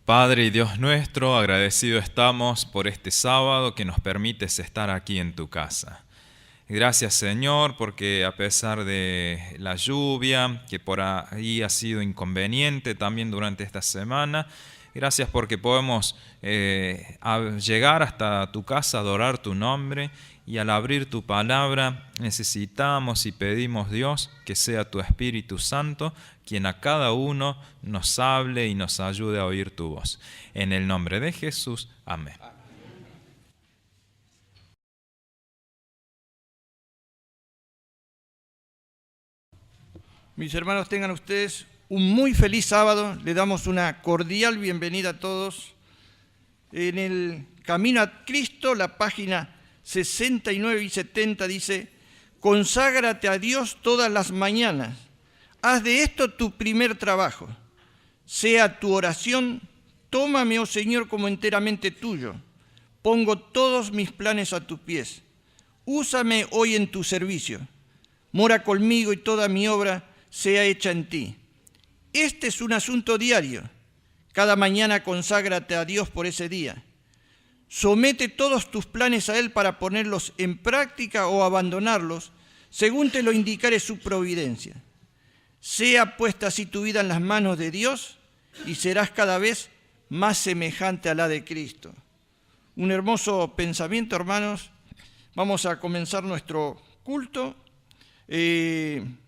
Padre y Dios nuestro, agradecido estamos por este sábado que nos permites estar aquí en tu casa. Gracias, Señor, porque a pesar de la lluvia, que por ahí ha sido inconveniente también durante esta semana, gracias porque podemos llegar hasta tu casa, adorar tu nombre, y al abrir tu palabra necesitamos y pedimos, Dios, que sea tu Espíritu Santo quien a cada uno nos hable y nos ayude a oír tu voz. En el nombre de Jesús, amén. Mis hermanos, tengan ustedes un muy feliz sábado. Le damos una cordial bienvenida a todos. En el Camino a Cristo, la página 69 y 70 dice: conságrate a Dios todas las mañanas. Haz de esto tu primer trabajo. Sea tu oración: tómame, oh Señor, como enteramente tuyo. Pongo todos mis planes a tus pies. Úsame hoy en tu servicio. Mora conmigo y toda mi obra sea hecha en ti. Este es un asunto diario. Cada mañana conságrate a Dios por ese día. Somete todos tus planes a Él para ponerlos en práctica o abandonarlos, según te lo indicare su providencia. Sea puesta así tu vida en las manos de Dios y serás cada vez más semejante a la de Cristo. Un hermoso pensamiento, hermanos. Vamos a comenzar nuestro culto.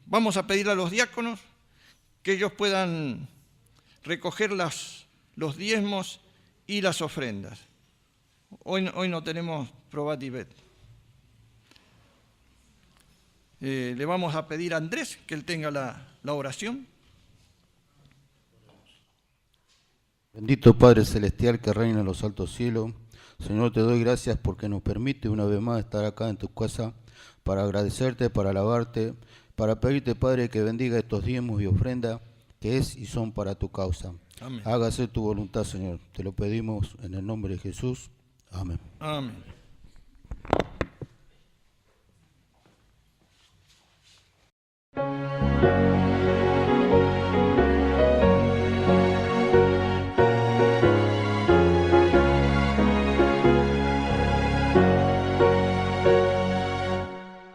Vamos a pedir a los diáconos que ellos puedan recoger los diezmos y las ofrendas. Hoy no tenemos Probatibet. Le vamos a pedir a Andrés que él tenga la oración. Bendito Padre Celestial que reina en los altos cielos, Señor, te doy gracias porque nos permite una vez más estar acá en tu casa para agradecerte, para alabarte, para pedirte, Padre, que bendiga estos diezmos y ofrendas que es y son para tu causa. Amén. Hágase tu voluntad, Señor. Te lo pedimos en el nombre de Jesús. Amén. Amén.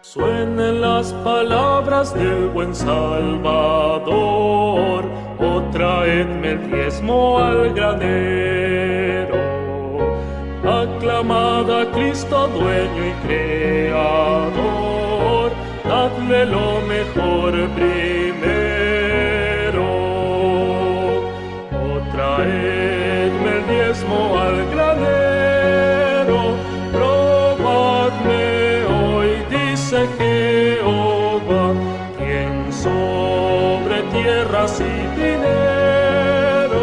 Suenen las palabras del buen Salvador, oh traedme el diezmo al granero. Aclamad a Cristo, dueño y creador, dadle lo mejor primero. Oh traedme el diezmo al granero, probadme hoy, dice Jehová, quien sobre tierras y dinero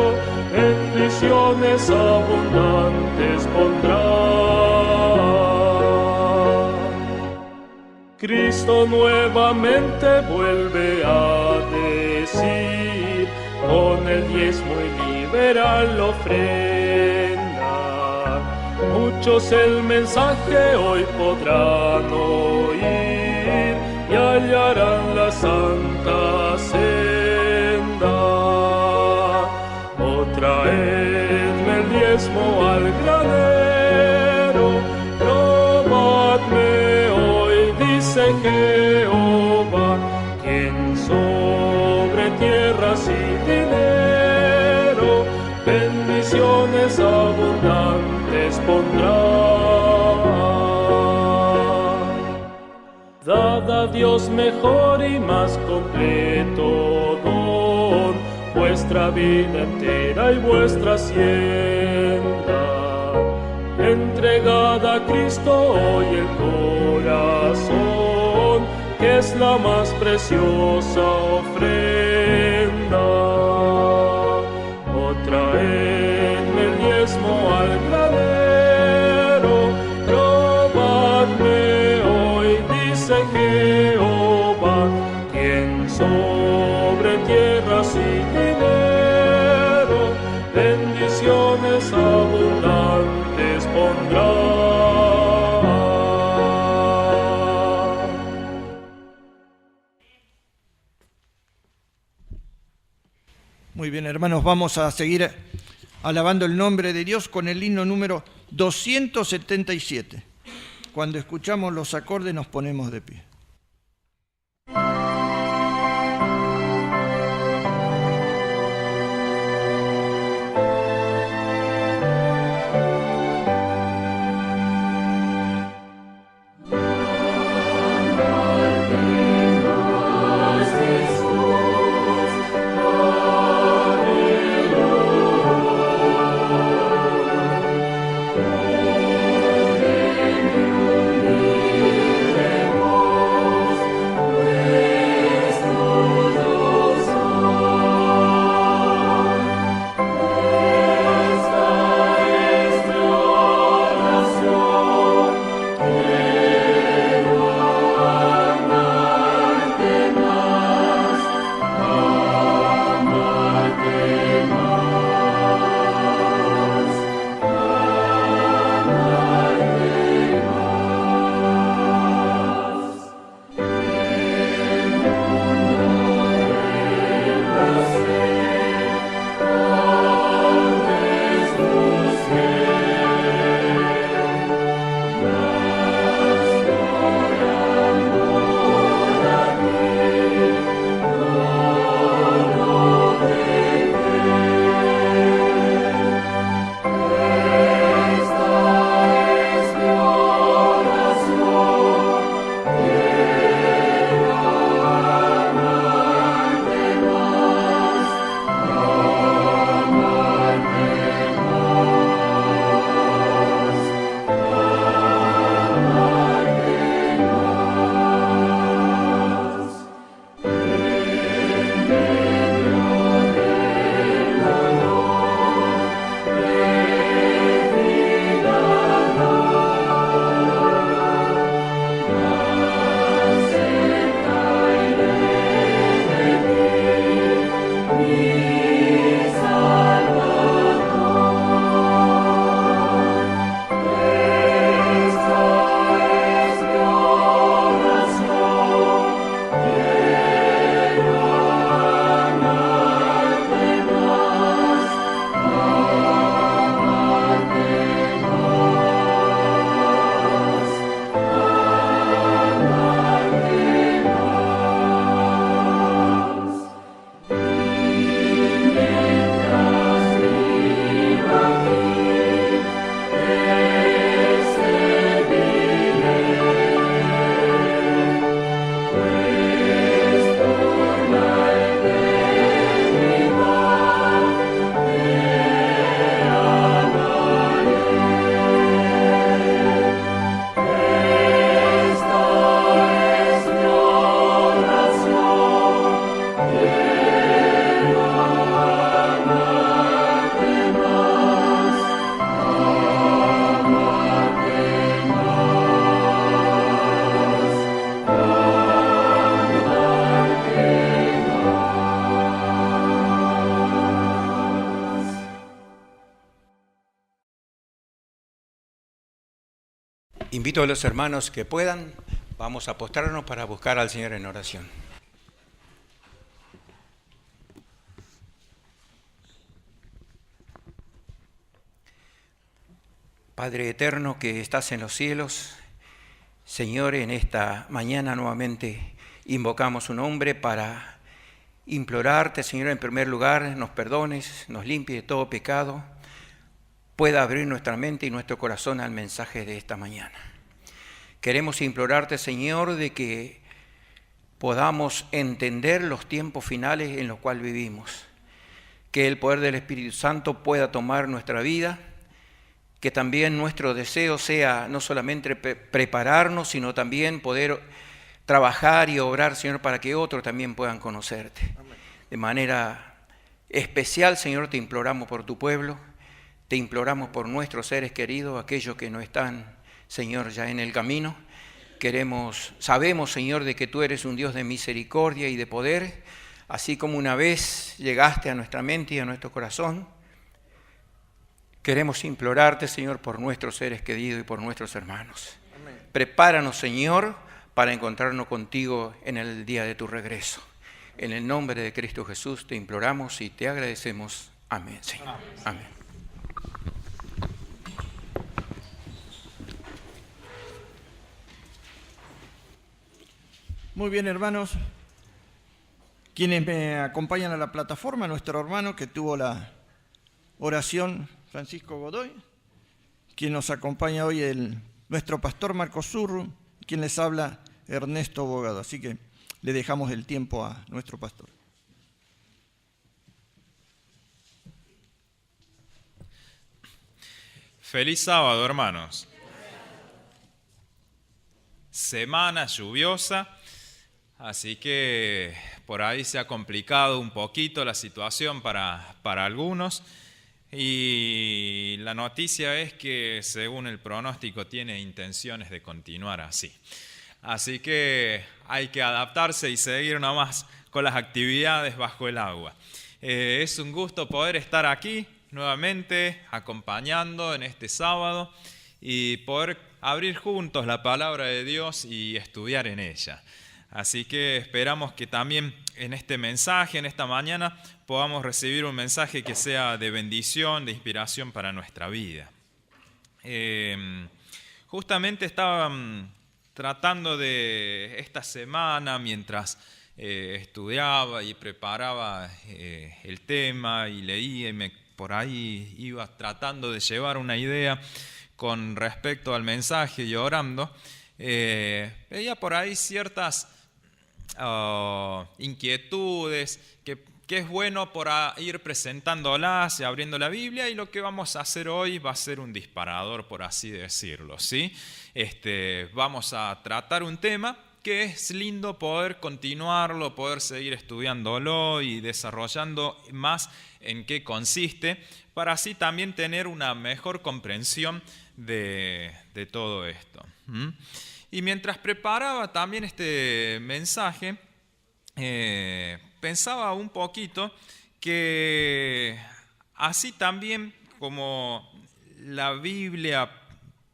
bendiciones abundantes pondrá. Cristo nuevamente vuelve a decir, con el diezmo y liberal ofrenda, muchos el mensaje hoy podrán oír y hallarán la santa senda. Oh, traedme el diezmo al granero, probadme hoy, dice Jehová, quien sobre tierras y dinero bendiciones abundantes pondrá. Dad a Dios mejor y más completo don, vuestra vida entera y vuestra hacienda. Entregad a Cristo hoy el corazón, que es la más preciosa ofrenda. Oh, traedme el diezmo al granero, probadme hoy, dice Jehová, quien sobre tierras y dinero bendiciones abundantes pondrá. Muy bien, hermanos, vamos a seguir alabando el nombre de Dios con el himno número 277. Cuando escuchamos los acordes nos ponemos de pie. Oh Invito a los hermanos que puedan, vamos a postrarnos para buscar al Señor en oración. Padre eterno que estás en los cielos, Señor, en esta mañana nuevamente invocamos su nombre para implorarte, Señor, en primer lugar, nos perdones, nos limpie de todo pecado, pueda abrir nuestra mente y nuestro corazón al mensaje de esta mañana. Queremos implorarte, Señor, de que podamos entender los tiempos finales en los cuales vivimos, que el poder del Espíritu Santo pueda tomar nuestra vida, que también nuestro deseo sea no solamente prepararnos, sino también poder trabajar y obrar, Señor, para que otros también puedan conocerte. Amén. De manera especial, Señor, te imploramos por tu pueblo, te imploramos por nuestros seres queridos, aquellos que no están, Señor, ya en el camino. Sabemos, Señor, de que tú eres un Dios de misericordia y de poder, así como una vez llegaste a nuestra mente y a nuestro corazón. Queremos implorarte, Señor, por nuestros seres queridos y por nuestros hermanos. Amén. Prepáranos, Señor, para encontrarnos contigo en el día de tu regreso. En el nombre de Cristo Jesús te imploramos y te agradecemos. Amén, Señor. Amén. Amén. Muy bien, hermanos. Quienes me acompañan a la plataforma, nuestro hermano que tuvo la oración, Francisco Godoy, quien nos acompaña hoy nuestro pastor Marcos Zurro, quien les habla Ernesto Bogado. Así que le dejamos el tiempo a nuestro pastor. Feliz sábado, hermanos. Semana lluviosa, así que por ahí se ha complicado un poquito la situación para algunos. Y la noticia es que, según el pronóstico, tiene intenciones de continuar así. Así que hay que adaptarse y seguir nomás con las actividades bajo el agua. Es un gusto poder estar aquí nuevamente acompañando en este sábado y poder abrir juntos la palabra de Dios y estudiar en ella. Así que esperamos que también en este mensaje, en esta mañana, podamos recibir un mensaje que sea de bendición, de inspiración para nuestra vida. Justamente estaba tratando de esta semana, mientras estudiaba y preparaba el tema y leía, y por ahí iba tratando de llevar una idea con respecto al mensaje y orando, veía por ahí ciertas inquietudes que es bueno por ir presentándolas y abriendo la Biblia, y lo que vamos a hacer hoy va a ser un disparador, por así decirlo, ¿sí? Vamos a tratar un tema que es lindo poder continuarlo, poder seguir estudiándolo y desarrollando más en qué consiste, para así también tener una mejor comprensión de todo esto. Y mientras preparaba también este mensaje, pensaba un poquito que así también como la Biblia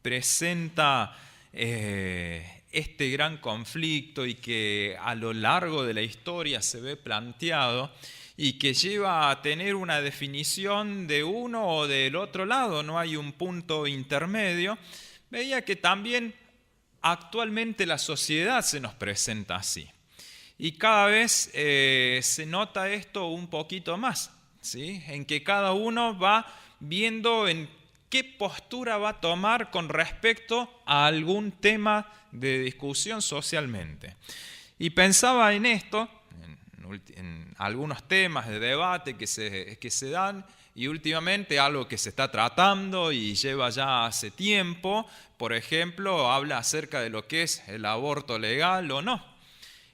presenta este gran conflicto y que a lo largo de la historia se ve planteado y que lleva a tener una definición de uno o del otro lado, no hay un punto intermedio, veía que también actualmente la sociedad se nos presenta así. Y cada vez se nota esto un poquito más, ¿sí? En que cada uno va viendo en qué postura va a tomar con respecto a algún tema de discusión socialmente. Y pensaba en esto, en algunos temas de debate que se dan, y últimamente algo que se está tratando y lleva ya hace tiempo, por ejemplo, habla acerca de lo que es el aborto legal o no.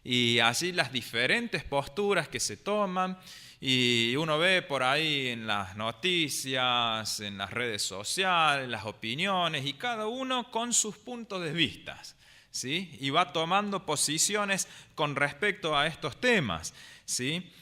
Y allí las diferentes posturas que se toman, y uno ve por ahí en las noticias, en las redes sociales, las opiniones, y cada uno con sus puntos de vista, ¿sí? Y va tomando posiciones con respecto a estos temas, ¿sí?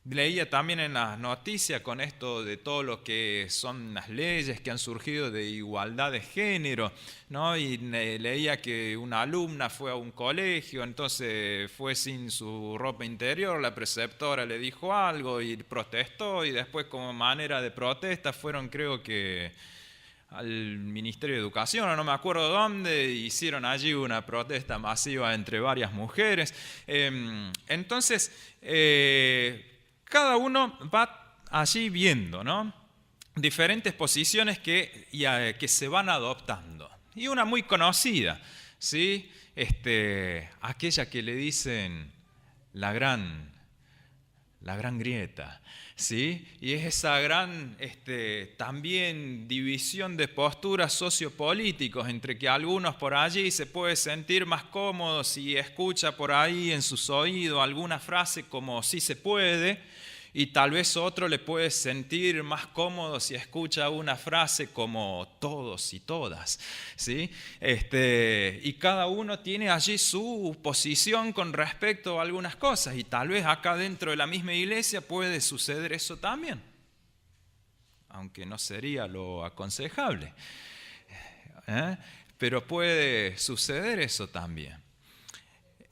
Leía también en las noticias con esto de todo lo que son las leyes que han surgido de igualdad de género, ¿no? Y leía que una alumna fue a un colegio, entonces fue sin su ropa interior, la preceptora le dijo algo y protestó, y después como manera de protesta fueron, creo que al Ministerio de Educación, o no me acuerdo dónde, hicieron allí una protesta masiva entre varias mujeres. Entonces, cada uno va allí viendo, ¿no?, diferentes posiciones que se van adoptando. Y una muy conocida, ¿sí? Aquella que le dicen la gran grieta, ¿sí? Y es esa gran también división de posturas sociopolíticos, entre que algunos por allí se puede sentir más cómodos si escucha por ahí en sus oídos alguna frase como sí se puede, y tal vez otro le puede sentir más cómodo si escucha una frase como todos y todas, ¿sí? Y cada uno tiene allí su posición con respecto a algunas cosas, y tal vez acá dentro de la misma iglesia puede suceder eso también, aunque no sería lo aconsejable, pero puede suceder eso también.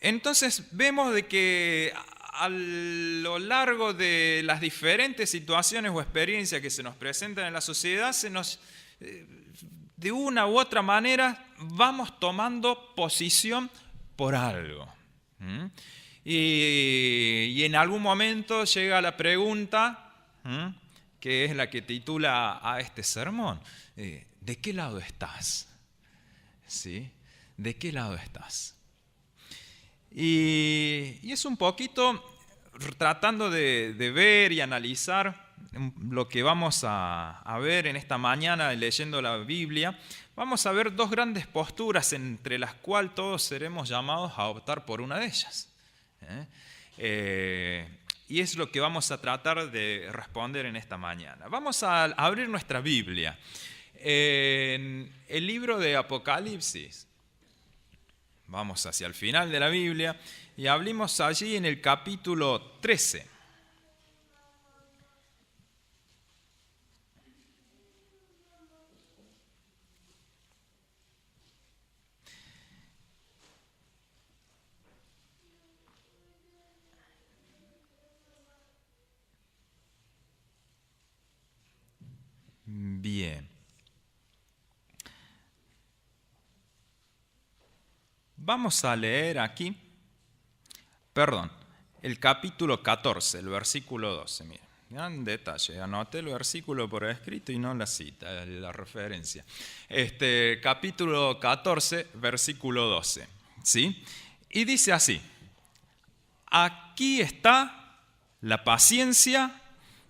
Entonces vemos de que a lo largo de las diferentes situaciones o experiencias que se nos presentan en la sociedad, de una u otra manera vamos tomando posición por algo. Y en algún momento llega la pregunta, que es la que titula a este sermón: ¿de qué lado estás? ¿Sí? ¿De qué lado estás? Y es un poquito tratando de ver y analizar lo que vamos a ver en esta mañana leyendo la Biblia. Vamos a ver dos grandes posturas entre las cuales todos seremos llamados a optar por una de ellas. Y es lo que vamos a tratar de responder en esta mañana. Vamos a abrir nuestra Biblia en el libro de Apocalipsis. Vamos hacia el final de la Biblia y abrimos allí en el capítulo 13. Bien. Vamos a leer aquí, el capítulo 14, el versículo 12. Miren, gran detalle, anoté el versículo por escrito y no la cita, la referencia. Capítulo 14, versículo 12, ¿sí? Y dice así: aquí está la paciencia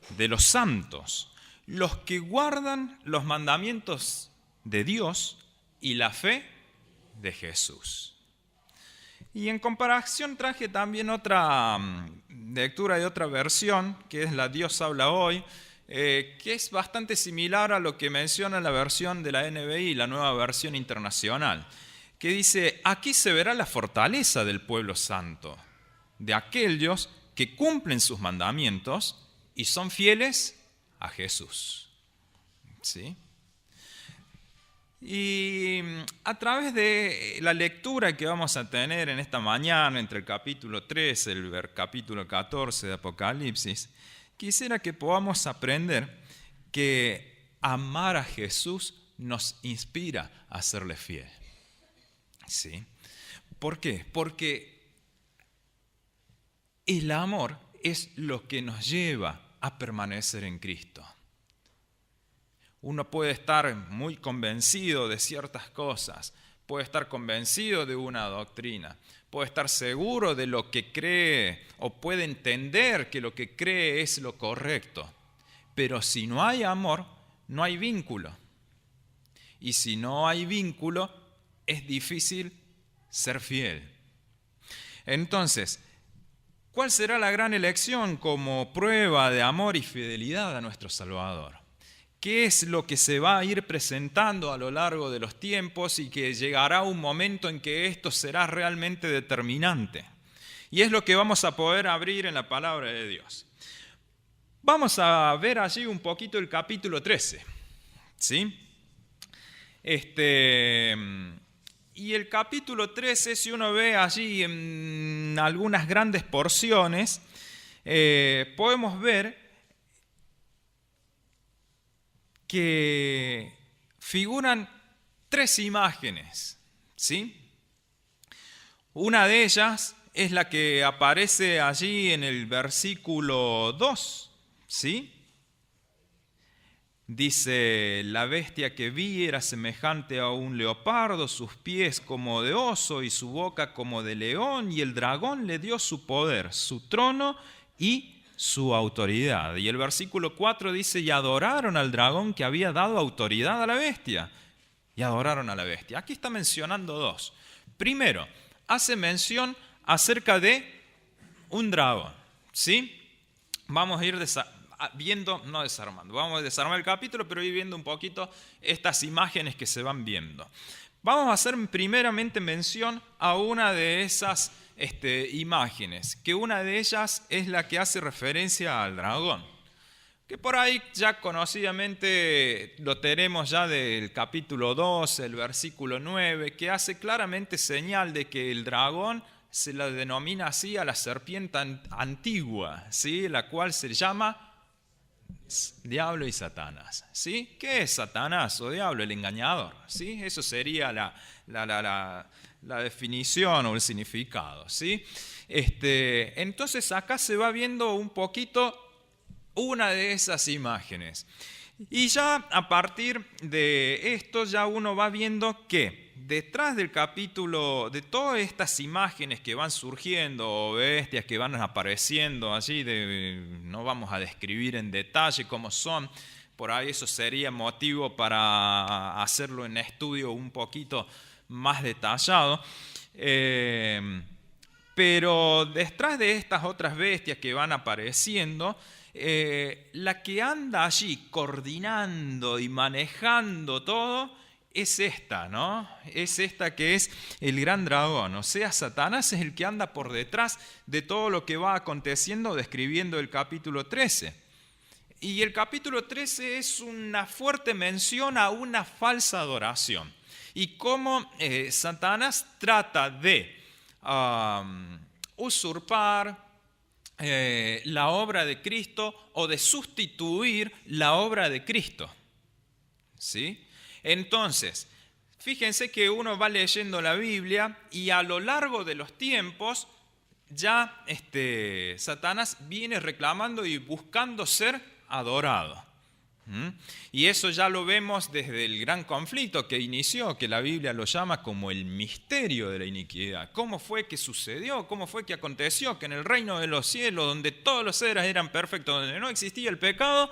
de los santos, los que guardan los mandamientos de Dios y la fe de Jesús. Y en comparación traje también otra lectura de otra versión, que es la Dios habla hoy, que es bastante similar a lo que menciona la versión de la NBI, la nueva versión internacional, que dice: aquí se verá la fortaleza del pueblo santo, de aquellos que cumplen sus mandamientos y son fieles a Jesús. ¿Sí? Y a través de la lectura que vamos a tener en esta mañana entre el capítulo 13 y el capítulo 14 de Apocalipsis, quisiera que podamos aprender que amar a Jesús nos inspira a serle fiel. ¿Sí? ¿Por qué? Porque el amor es lo que nos lleva a permanecer en Cristo. Uno puede estar muy convencido de ciertas cosas, puede estar convencido de una doctrina, puede estar seguro de lo que cree o puede entender que lo que cree es lo correcto. Pero si no hay amor, no hay vínculo. Y si no hay vínculo, es difícil ser fiel. Entonces, ¿cuál será la gran elección como prueba de amor y fidelidad a nuestro Salvador? ¿Qué es lo que se va a ir presentando a lo largo de los tiempos y que llegará un momento en que esto será realmente determinante? Y es lo que vamos a poder abrir en la palabra de Dios. Vamos a ver allí un poquito el capítulo 13, ¿sí? Y el capítulo 13, si uno ve allí en algunas grandes porciones, podemos ver que figuran 3 imágenes, ¿sí? Una de ellas es la que aparece allí en el versículo 2, ¿sí? Dice, la bestia que vi era semejante a un leopardo, sus pies como de oso y su boca como de león, y el dragón le dio su poder, su trono y su autoridad. Y el versículo 4 dice, y adoraron al dragón que había dado autoridad a la bestia. Y adoraron a la bestia. Aquí está mencionando 2. Primero, hace mención acerca de un dragón, ¿sí? Vamos a ir viendo, no desarmando, vamos a desarmar el capítulo, pero ir viendo un poquito estas imágenes que se van viendo. Vamos a hacer primeramente mención a una de esas imágenes, que una de ellas es la que hace referencia al dragón, que por ahí ya conocidamente lo tenemos ya del capítulo 2, el versículo 9, que hace claramente señal de que el dragón se la denomina así a la serpiente antigua, ¿sí? La cual se llama Diablo y Satanás, ¿sí? ¿Qué es Satanás o Diablo? El engañador, ¿sí? Eso sería la definición o el significado, ¿sí? Entonces acá se va viendo un poquito una de esas imágenes. Y ya a partir de esto ya uno va viendo que detrás del capítulo, de todas estas imágenes que van surgiendo, o bestias que van apareciendo allí, no vamos a describir en detalle cómo son, por ahí eso sería motivo para hacerlo en estudio un poquito más detallado, pero detrás de estas otras bestias que van apareciendo, la que anda allí coordinando y manejando todo es esta, ¿no? Es esta que es el gran dragón. O sea, Satanás es el que anda por detrás de todo lo que va aconteciendo, describiendo el capítulo 13. Y el capítulo 13 es una fuerte mención a una falsa adoración. Y cómo Satanás trata de usurpar la obra de Cristo o de sustituir la obra de Cristo, ¿sí? Entonces, fíjense que uno va leyendo la Biblia y a lo largo de los tiempos ya Satanás viene reclamando y buscando ser adorado. Y eso ya lo vemos desde el gran conflicto que inició, que la Biblia lo llama como el misterio de la iniquidad. ¿Cómo fue que sucedió? ¿Cómo fue que aconteció que en el reino de los cielos, donde todos los seres eran perfectos, donde no existía el pecado,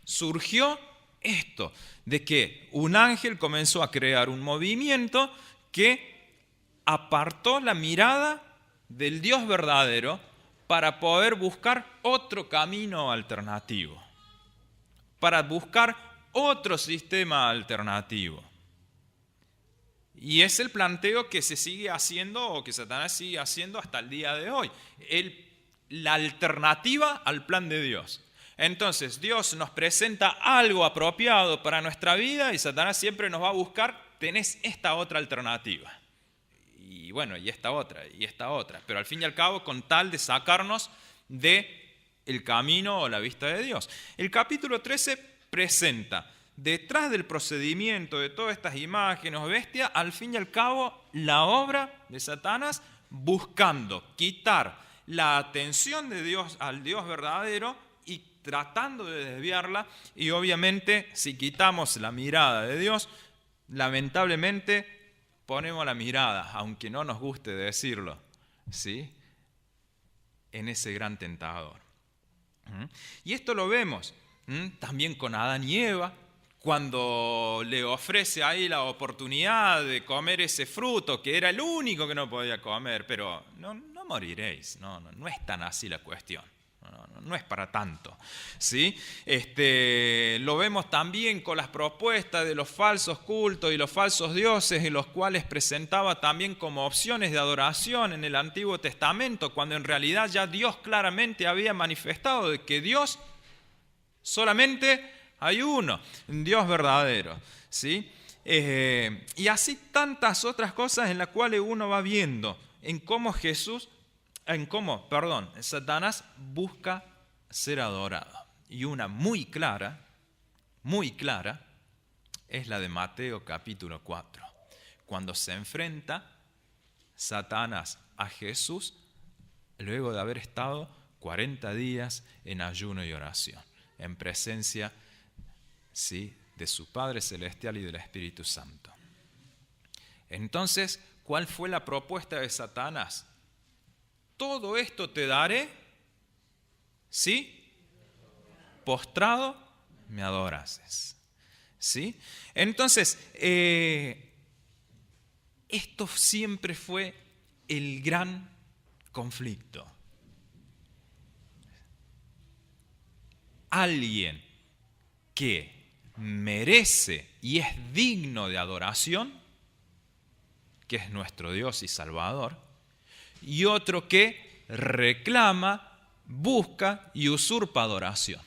surgió esto, de que un ángel comenzó a crear un movimiento que apartó la mirada del Dios verdadero para poder buscar otro camino alternativo, para buscar otro sistema alternativo. Y es el planteo que se sigue haciendo o que Satanás sigue haciendo hasta el día de hoy. La alternativa al plan de Dios. Entonces Dios nos presenta algo apropiado para nuestra vida y Satanás siempre nos va a buscar, tenés esta otra alternativa. Y bueno, y esta otra, pero al fin y al cabo con tal de sacarnos del camino o la vista de Dios. El capítulo 13 presenta, detrás del procedimiento de todas estas imágenes o bestias, al fin y al cabo la obra de Satanás buscando quitar la atención de Dios al Dios verdadero y tratando de desviarla, y obviamente si quitamos la mirada de Dios, lamentablemente ponemos la mirada, aunque no nos guste decirlo, ¿sí?, en ese gran tentador. Y esto lo vemos también con Adán y Eva, cuando le ofrece ahí la oportunidad de comer ese fruto, que era el único que no podía comer, pero no moriréis, no es tan así la cuestión. No es para tanto, ¿sí? Lo vemos también con las propuestas de los falsos cultos y los falsos dioses, en los cuales presentaba también como opciones de adoración en el Antiguo Testamento, cuando en realidad ya Dios claramente había manifestado de que Dios Solamente hay uno, Dios verdadero, ¿sí? Y así tantas otras cosas en las cuales uno va viendo en cómo Satanás busca ser adorado. Y una muy clara, es la de Mateo capítulo 4, cuando se enfrenta Satanás a Jesús luego de haber estado 40 días en ayuno y oración, en presencia, ¿sí?, de su Padre Celestial y del Espíritu Santo. Entonces, ¿cuál fue la propuesta de Satanás? Todo esto te daré, ¿sí?, postrado me adorases. ¿Sí? Entonces, esto siempre fue el gran conflicto. Alguien que merece y es digno de adoración, que es nuestro Dios y Salvador, y otro que reclama, busca y usurpa adoración,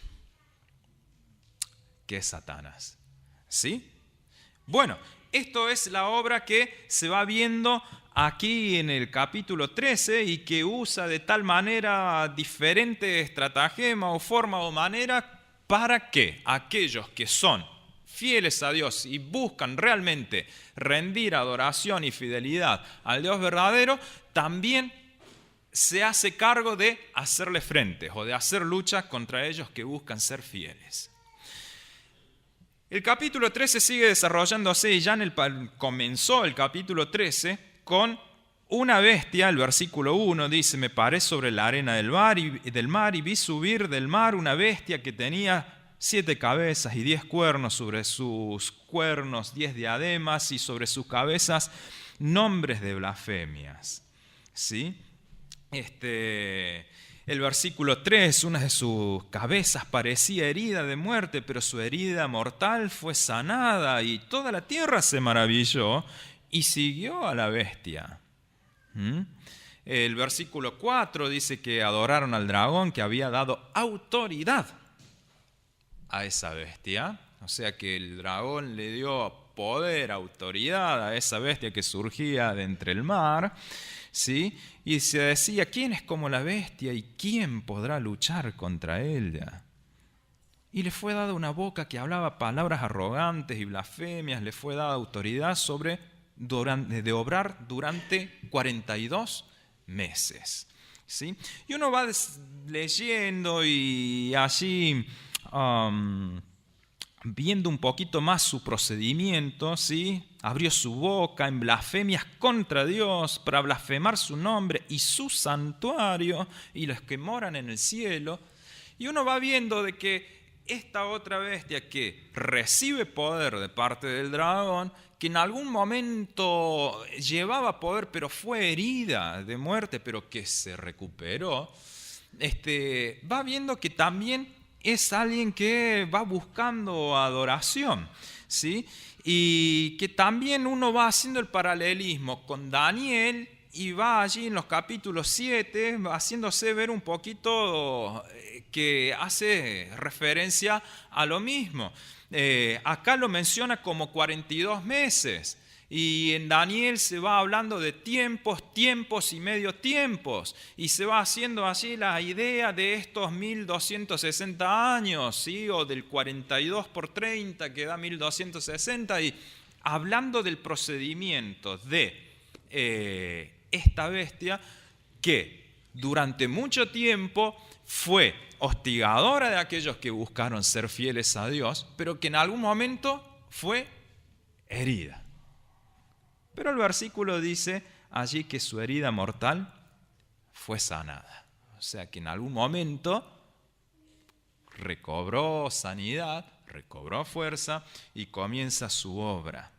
que es Satanás. ¿Sí? Bueno, esto es la obra que se va viendo aquí en el capítulo 13 y que usa de tal manera diferentes estratagemas o forma o manera para que aquellos que son fieles a Dios y buscan realmente rendir adoración y fidelidad al Dios verdadero, también se hace cargo de hacerle frente o de hacer lucha contra ellos que buscan ser fieles. El capítulo 13 sigue desarrollándose y ya comenzó el capítulo 13 con una bestia. El versículo 1 dice: me paré sobre la arena del mar y vi subir del mar una bestia que tenía 7 cabezas y 10 cuernos, sobre sus cuernos 10 diademas y sobre sus cabezas nombres de blasfemias. ¿Sí? El versículo 3, una de sus cabezas parecía herida de muerte, pero su herida mortal fue sanada y toda la tierra se maravilló y siguió a la bestia. El versículo 4 dice que adoraron al dragón que había dado autoridad a esa bestia. O sea que el dragón le dio poder, autoridad a esa bestia que surgía de entre el mar. ¿Sí? Y se decía: ¿quién es como la bestia y quién podrá luchar contra ella? Y le fue dada una boca que hablaba palabras arrogantes y blasfemias, le fue dada autoridad de obrar durante 42 meses. ¿Sí? Y uno va leyendo y allí viendo un poquito más su procedimiento, ¿sí? Abrió su boca en blasfemias contra Dios para blasfemar su nombre y su santuario y los que moran en el cielo. Y uno va viendo de que esta otra bestia que recibe poder de parte del dragón, que en algún momento llevaba poder pero fue herida de muerte, pero que se recuperó, va viendo que también es alguien que va buscando adoración, ¿sí? Y que también uno va haciendo el paralelismo con Daniel y va allí en los capítulos 7 haciéndose ver un poquito que hace referencia a lo mismo. Acá lo menciona como 42 meses. Y en Daniel se va hablando de tiempos, tiempos y medio tiempos. Y se va haciendo allí la idea de estos 1260 años, ¿sí? O del 42 por 30 que da 1260. Y hablando del procedimiento de esta bestia que durante mucho tiempo fue hostigadora de aquellos que buscaron ser fieles a Dios, pero que en algún momento fue herida. Pero el versículo dice allí que su herida mortal fue sanada. O sea que en algún momento recobró sanidad, recobró fuerza y comienza su obra.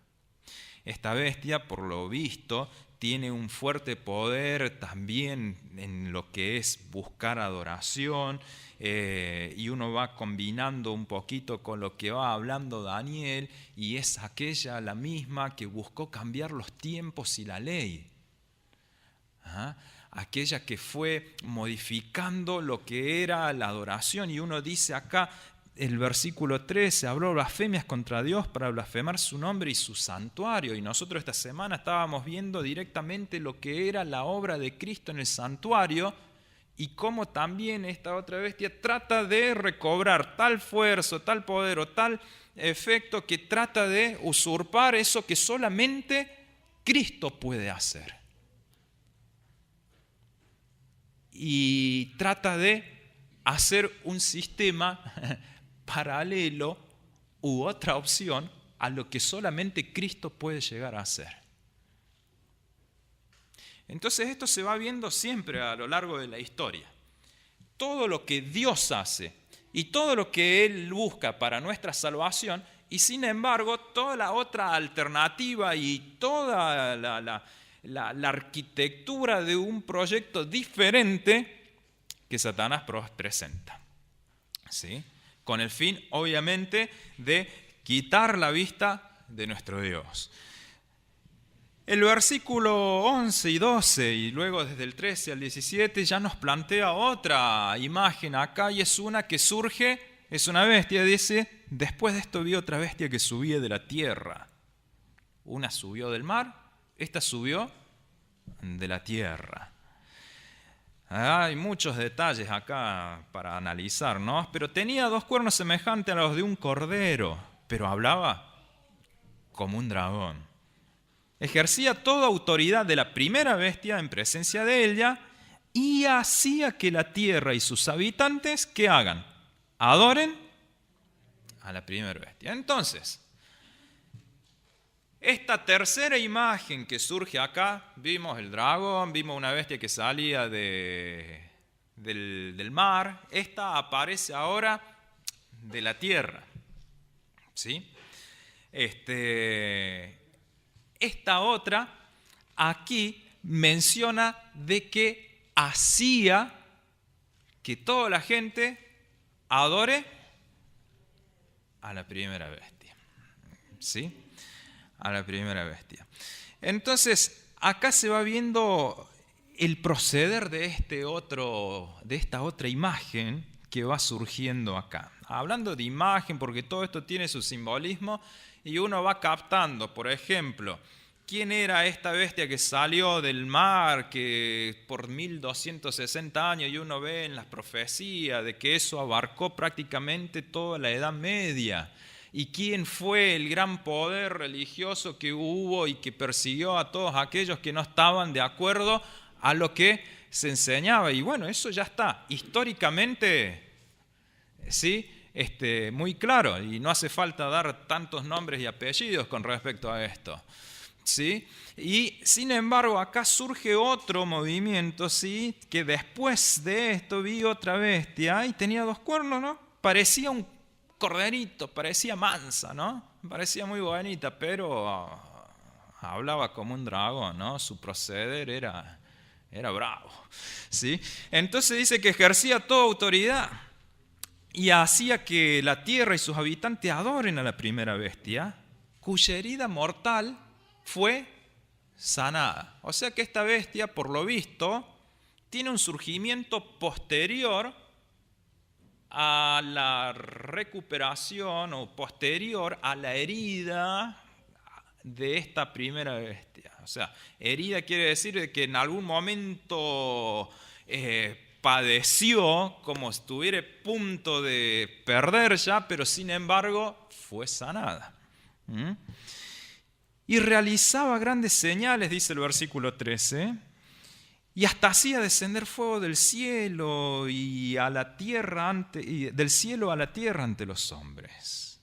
Esta bestia, por lo visto, tiene un fuerte poder también en lo que es buscar adoración, y uno va combinando un poquito con lo que va hablando Daniel, y es aquella la misma que buscó cambiar los tiempos y la ley. Aquella que fue modificando lo que era la adoración, y uno dice acá, el versículo 13, habló blasfemias contra Dios para blasfemar su nombre y su santuario. Y nosotros esta semana estábamos viendo directamente lo que era la obra de Cristo en el santuario y cómo también esta otra bestia trata de recobrar tal fuerza, tal poder o tal efecto que trata de usurpar eso que solamente Cristo puede hacer. Y trata de hacer un sistema paralelo u otra opción a lo que solamente Cristo puede llegar a hacer. Entonces esto se va viendo siempre a lo largo de la historia. Todo lo que Dios hace y todo lo que Él busca para nuestra salvación, y sin embargo toda la otra alternativa y toda la arquitectura de un proyecto diferente que Satanás presenta. ¿Sí? Con el fin, obviamente, de quitar la vista de nuestro Dios. El versículo 11 y 12, y luego desde el 13 al 17, ya nos plantea otra imagen acá, y es una que surge, es una bestia, dice, después de esto vi otra bestia que subía de la tierra. Una subió del mar, esta subió de la tierra. Hay muchos detalles acá para analizar, ¿no? Pero tenía 2 cuernos semejantes a los de un cordero, pero hablaba como un dragón. Ejercía toda autoridad de la primera bestia en presencia de ella y hacía que la tierra y sus habitantes, ¿qué hagan? Adoren a la primera bestia. Entonces, esta tercera imagen que surge acá, vimos el dragón, vimos una bestia que salía del mar, esta aparece ahora de la tierra. ¿Sí? Esta otra aquí menciona de que hacía que toda la gente adore a la primera bestia. ¿Sí? A la primera bestia. Entonces, acá se va viendo el proceder de esta otra imagen que va surgiendo acá. Hablando de imagen, porque todo esto tiene su simbolismo, y uno va captando, por ejemplo, quién era esta bestia que salió del mar, que por 1260 años, y uno ve en las profecías de que eso abarcó prácticamente toda la Edad Media. ¿Y quién fue el gran poder religioso que hubo y que persiguió a todos aquellos que no estaban de acuerdo a lo que se enseñaba? Y bueno, eso ya está históricamente, ¿sí? Muy claro, y no hace falta dar tantos nombres y apellidos con respecto a esto. ¿Sí? Y sin embargo acá surge otro movimiento, ¿sí? Que después de esto vi otra bestia y tenía 2 cuernos, ¿no? Parecía un corderito, parecía mansa, ¿no? Parecía muy bonita, pero hablaba como un dragón, ¿no? Su proceder era bravo, ¿sí? Entonces dice que ejercía toda autoridad y hacía que la tierra y sus habitantes adoren a la primera bestia, cuya herida mortal fue sanada. O sea que esta bestia, por lo visto, tiene un surgimiento posterior a la recuperación o posterior a la herida de esta primera bestia. O sea, herida quiere decir que en algún momento padeció como si estuviera a punto de perder ya, pero sin embargo fue sanada. Y realizaba grandes señales, dice el versículo 13, y hasta hacía descender fuego del cielo y a la tierra del cielo a la tierra ante los hombres.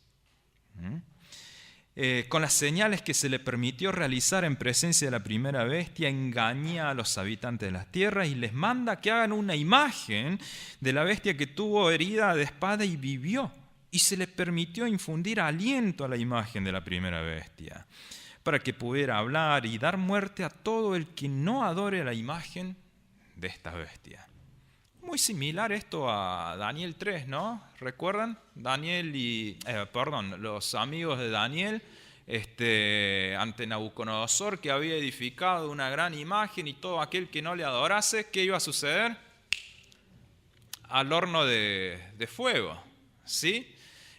Con las señales que se le permitió realizar en presencia de la primera bestia, engaña a los habitantes de las tierras y les manda que hagan una imagen de la bestia que tuvo herida de espada y vivió. Y se le permitió infundir aliento a la imagen de la primera bestia, para que pudiera hablar y dar muerte a todo el que no adore a la imagen de esta bestia. Muy similar esto a Daniel 3, ¿no? ¿Recuerdan? Los amigos de Daniel ante Nabucodonosor, que había edificado una gran imagen, y todo aquel que no le adorase, ¿qué iba a suceder? Al horno de fuego, ¿sí?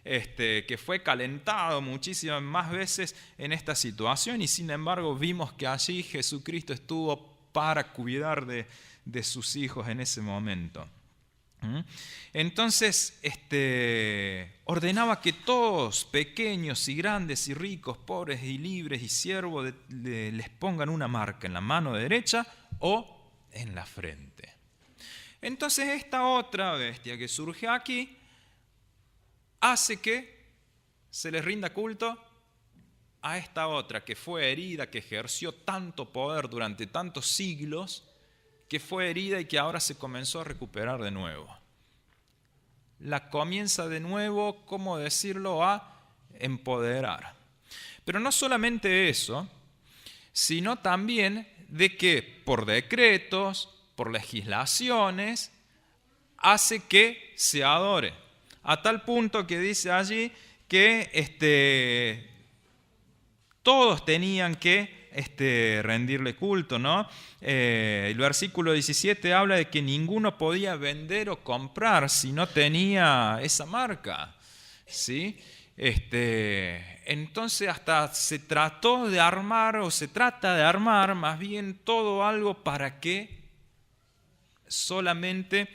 que fue calentado muchísimas más veces en esta situación, y sin embargo vimos que allí Jesucristo estuvo para cuidar de sus hijos en ese momento. Entonces ordenaba que todos, pequeños y grandes y ricos, pobres y libres y siervos, les pongan una marca en la mano derecha o en la frente. Entonces esta otra bestia que surge aquí hace que se les rinda culto a esta otra que fue herida, que ejerció tanto poder durante tantos siglos, que fue herida y que ahora se comenzó a recuperar de nuevo. La comienza de nuevo, ¿cómo decirlo?, a empoderar. Pero no solamente eso, sino también de que por decretos, por legislaciones, hace que se adore. A tal punto que dice allí que todos tenían que rendirle culto, ¿no? El versículo 17 habla de que ninguno podía vender o comprar si no tenía esa marca, ¿sí? Entonces hasta se trató de armar, o se trata de armar más bien todo algo para que solamente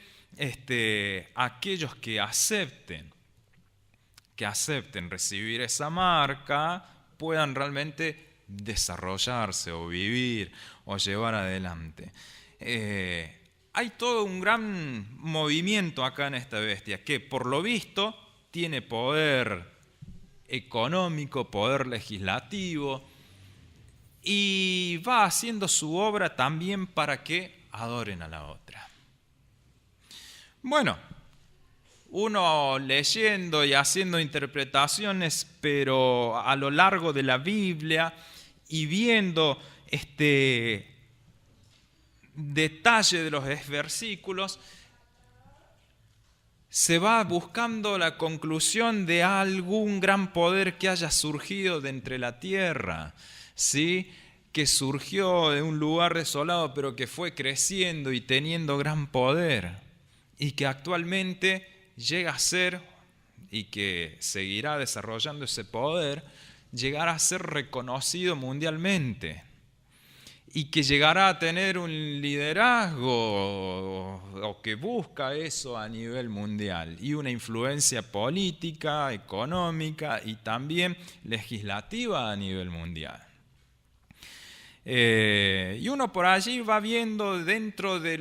aquellos que acepten recibir esa marca puedan realmente desarrollarse o vivir o llevar adelante. Hay todo un gran movimiento acá en esta bestia que por lo visto tiene poder económico, poder legislativo, y va haciendo su obra también para que adoren a la otra. Bueno, uno leyendo y haciendo interpretaciones, pero a lo largo de la Biblia y viendo detalle de los versículos, se va buscando la conclusión de algún gran poder que haya surgido de entre la tierra, ¿sí? Que surgió de un lugar desolado, pero que fue creciendo y teniendo gran poder, y que actualmente llega a ser, y que seguirá desarrollando ese poder, llegará a ser reconocido mundialmente, y que llegará a tener un liderazgo, o que busca eso a nivel mundial, y una influencia política, económica y también legislativa a nivel mundial. Y uno por allí va viendo dentro de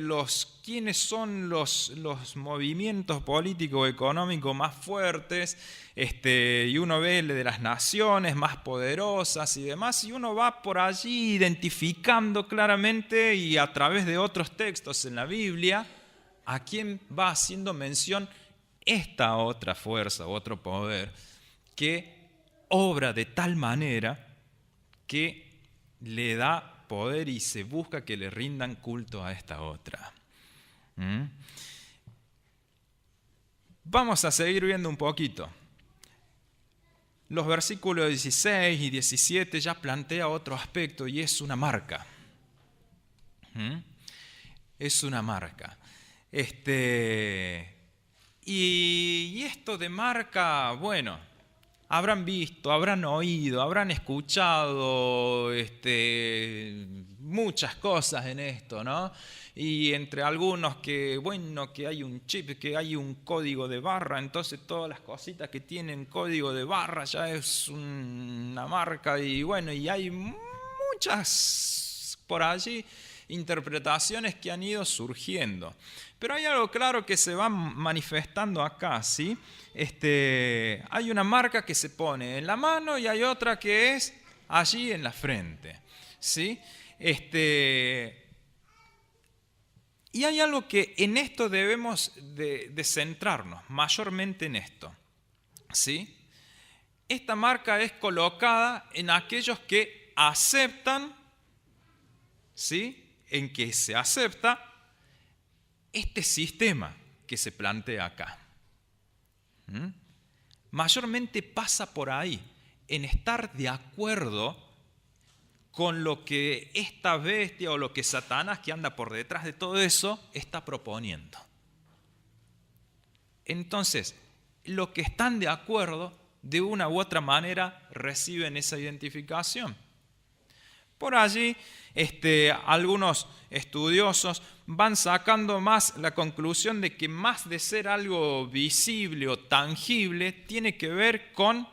quiénes son los movimientos políticos económicos más fuertes, y uno ve el de las naciones más poderosas y demás, y uno va por allí identificando claramente, y a través de otros textos en la Biblia, a quién va haciendo mención esta otra fuerza, otro poder, que obra de tal manera que le da poder y se busca que le rindan culto a esta otra. Vamos a seguir viendo un poquito. Los versículos 16 y 17 ya plantea otro aspecto, y es una marca. Es una marca. Y esto de marca, bueno, habrán visto, habrán oído, habrán escuchado muchas cosas en esto, ¿no? Y entre algunos que hay un chip, que hay un código de barra, entonces todas las cositas que tienen código de barra ya es una marca, y bueno, y hay muchas por allí interpretaciones que han ido surgiendo. Pero hay algo claro que se va manifestando acá, ¿sí? Hay una marca que se pone en la mano y hay otra que es allí en la frente, ¿sí? Y hay algo que en esto debemos de centrarnos, mayormente en esto, ¿sí? Esta marca es colocada en aquellos que aceptan, ¿sí? En que se acepta este sistema que se plantea acá. Mayormente pasa por ahí, en estar de acuerdo con lo que esta bestia o lo que Satanás, que anda por detrás de todo eso, está proponiendo. Entonces, los que están de acuerdo, de una u otra manera, reciben esa identificación. Por allí, algunos estudiosos van sacando más la conclusión de que más de ser algo visible o tangible, tiene que ver con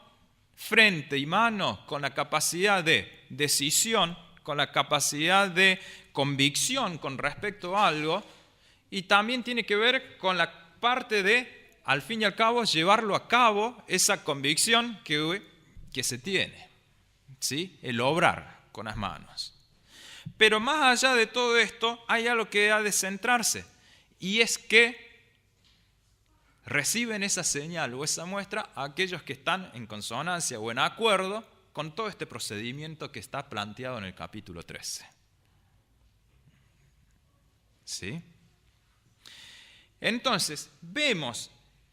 frente y mano, con la capacidad de decisión, con la capacidad de convicción con respecto a algo, y también tiene que ver con la parte de, al fin y al cabo, llevarlo a cabo, esa convicción que se tiene, ¿sí? El obrar con las manos. Pero más allá de todo esto, hay algo que ha de centrarse, y es que reciben esa señal o esa muestra a aquellos que están en consonancia o en acuerdo con todo este procedimiento que está planteado en el capítulo 13. ¿Sí? Entonces, vemos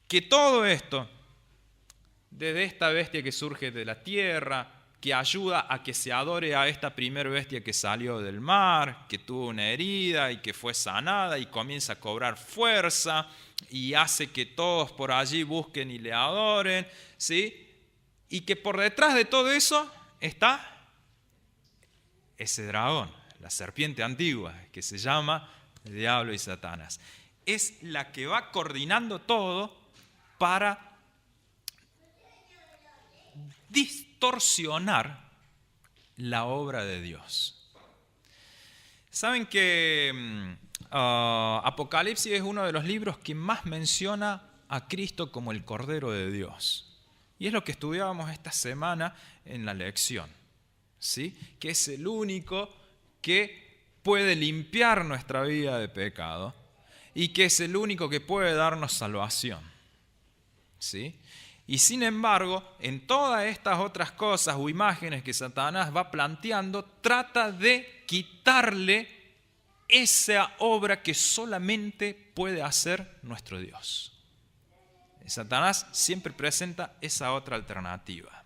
que todo esto, desde esta bestia que surge de la tierra, que ayuda a que se adore a esta primera bestia que salió del mar, que tuvo una herida y que fue sanada y comienza a cobrar fuerza y hace que todos por allí busquen y le adoren, ¿sí? Y que por detrás de todo eso está ese dragón, la serpiente antigua, que se llama el diablo y Satanás. Es la que va coordinando todo para distorsionar la obra de Dios. Saben que Apocalipsis es uno de los libros que más menciona a Cristo como el Cordero de Dios. Y es lo que estudiábamos esta semana en la lección, ¿sí? Que es el único que puede limpiar nuestra vida de pecado y que es el único que puede darnos salvación, ¿sí? Y sin embargo, en todas estas otras cosas o imágenes que Satanás va planteando, trata de quitarle esa obra que solamente puede hacer nuestro Dios. Satanás siempre presenta esa otra alternativa.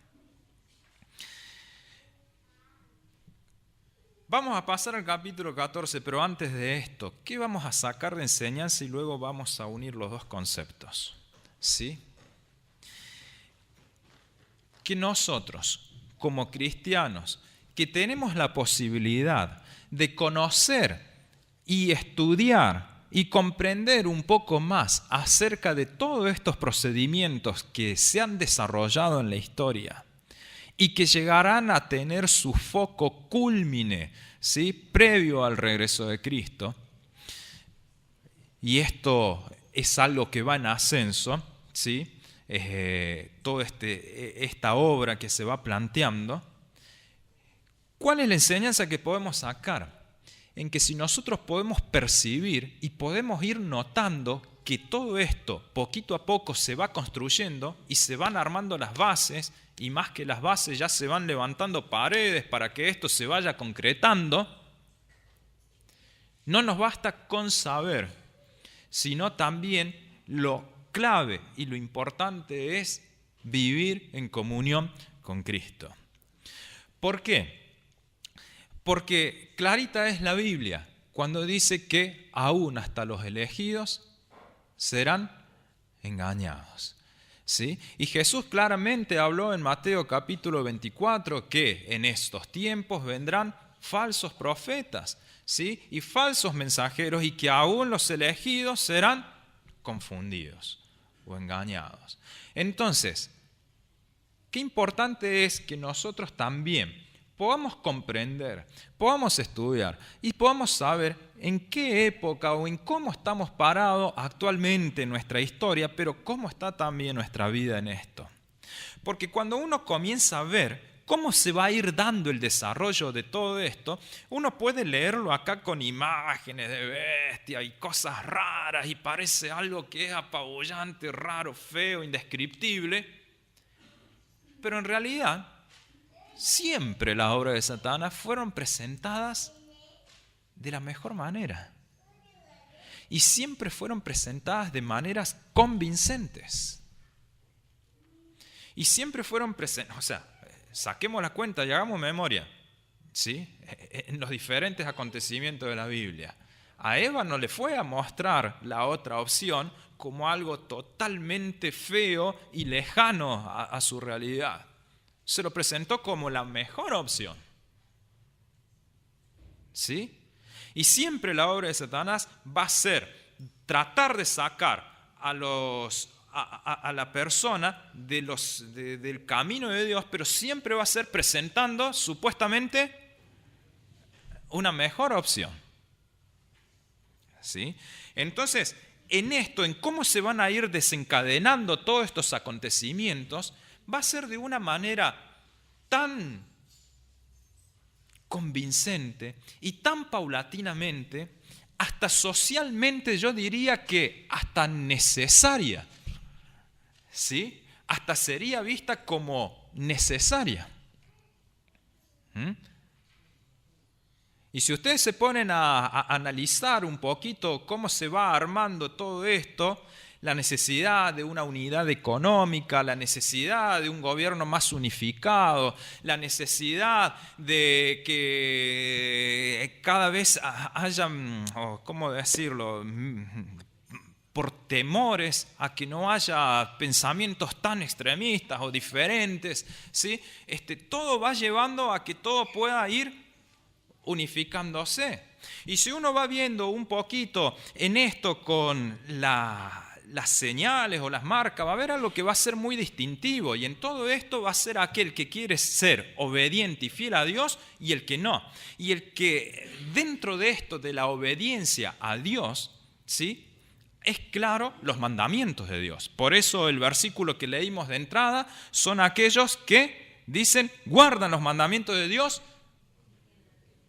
Vamos a pasar al capítulo 14, pero antes de esto, ¿qué vamos a sacar de enseñanza? Y luego vamos a unir los dos conceptos, ¿sí? Que nosotros, como cristianos, que tenemos la posibilidad de conocer y estudiar y comprender un poco más acerca de todos estos procedimientos que se han desarrollado en la historia y que llegarán a tener su foco cúlmine, ¿sí? Previo al regreso de Cristo, y esto es algo que va en ascenso, ¿sí? Toda esta obra que se va planteando. ¿Cuál es la enseñanza que podemos sacar? En que si nosotros podemos percibir y podemos ir notando que todo esto poquito a poco se va construyendo y se van armando las bases, y más que las bases ya se van levantando paredes para que esto se vaya concretando, no nos basta con saber, sino también lo clave y lo importante es vivir en comunión con Cristo. ¿Por qué? Porque clarita es la Biblia cuando dice que aún hasta los elegidos serán engañados, ¿sí? Y Jesús claramente habló en Mateo capítulo 24 que en estos tiempos vendrán falsos profetas, ¿sí? Y falsos mensajeros, y que aún los elegidos serán confundidos o engañados. Entonces, qué importante es que nosotros también podamos comprender, podamos estudiar y podamos saber en qué época o en cómo estamos parados actualmente en nuestra historia, pero cómo está también nuestra vida en esto. Porque cuando uno comienza a ver cómo se va a ir dando el desarrollo de todo esto, uno puede leerlo acá con imágenes de bestia y cosas raras y parece algo que es apabullante, raro, feo, indescriptible, pero en realidad siempre las obras de Satanás fueron presentadas de la mejor manera. Y siempre fueron presentadas de maneras convincentes. Y siempre fueron presentadas, o sea, saquemos la cuenta y hagamos memoria, ¿sí? En los diferentes acontecimientos de la Biblia. a Eva no le fue a mostrar la otra opción como algo totalmente feo y lejano a su realidad. Se lo presentó como la mejor opción. ¿Sí? Y siempre la obra de Satanás va a ser tratar de sacar a la persona del camino de Dios, pero siempre va a ser presentando supuestamente una mejor opción. ¿Sí? Entonces, en cómo se van a ir desencadenando todos estos acontecimientos, va a ser de una manera tan convincente y tan paulatinamente, hasta socialmente yo diría que hasta necesaria. ¿Sí? Hasta sería vista como necesaria. Y si ustedes se ponen a analizar un poquito cómo se va armando todo esto, la necesidad de una unidad económica, la necesidad de un gobierno más unificado, la necesidad de que cada vez haya, ¿cómo decirlo?, por temores a que no haya pensamientos tan extremistas o diferentes, ¿sí? Todo va llevando a que todo pueda ir unificándose. Y si uno va viendo un poquito en esto con las señales o las marcas, va a ver algo que va a ser muy distintivo, y en todo esto va a ser aquel que quiere ser obediente y fiel a Dios y el que no. Y el que dentro de esto de la obediencia a Dios, ¿sí?, es claro los mandamientos de Dios. Por eso el versículo que leímos de entrada son aquellos que dicen guardan los mandamientos de Dios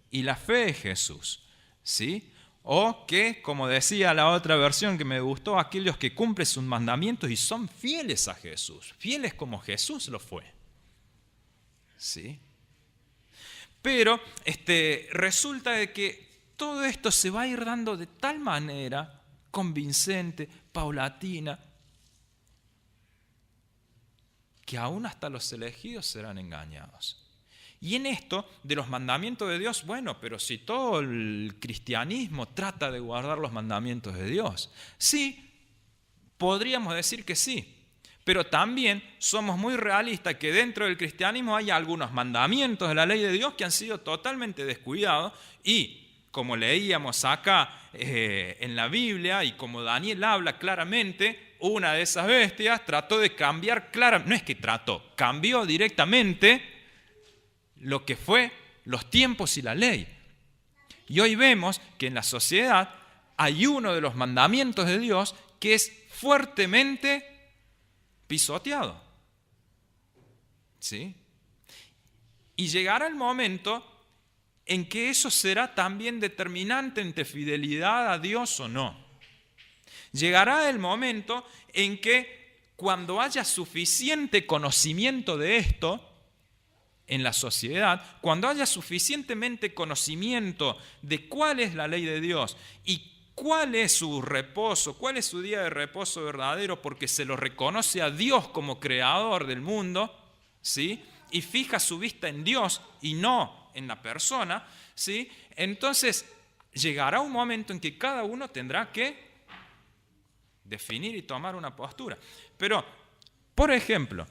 y la fe de Jesús, ¿sí? O que, como decía la otra versión que me gustó, aquellos que cumplen sus mandamientos y son fieles a Jesús, fieles como Jesús lo fue, ¿sí? Pero resulta de que todo esto se va a ir dando de tal manera convincente, paulatina, que aún hasta los elegidos serán engañados. Y en esto de los mandamientos de Dios, bueno, pero si todo el cristianismo trata de guardar los mandamientos de Dios, sí, podríamos decir que sí, pero también somos muy realistas que dentro del cristianismo hay algunos mandamientos de la ley de Dios que han sido totalmente descuidados y, como leíamos acá en la Biblia y como Daniel habla claramente, una de esas bestias trató de cambiar no es que trató, cambió directamente lo que fue los tiempos y la ley. Y hoy vemos que en la sociedad hay uno de los mandamientos de Dios que es fuertemente pisoteado. ¿Sí? Y llegará el momento en que eso será también determinante entre fidelidad a Dios o no. Llegará el momento en que cuando haya suficiente conocimiento de esto en la sociedad, cuando haya suficientemente conocimiento de cuál es la ley de Dios y cuál es su reposo, cuál es su día de reposo verdadero, porque se lo reconoce a Dios como creador del mundo, ¿sí?, y fija su vista en Dios y no en la persona, ¿sí?, entonces llegará un momento en que cada uno tendrá que definir y tomar una postura. Pero, por ejemplo,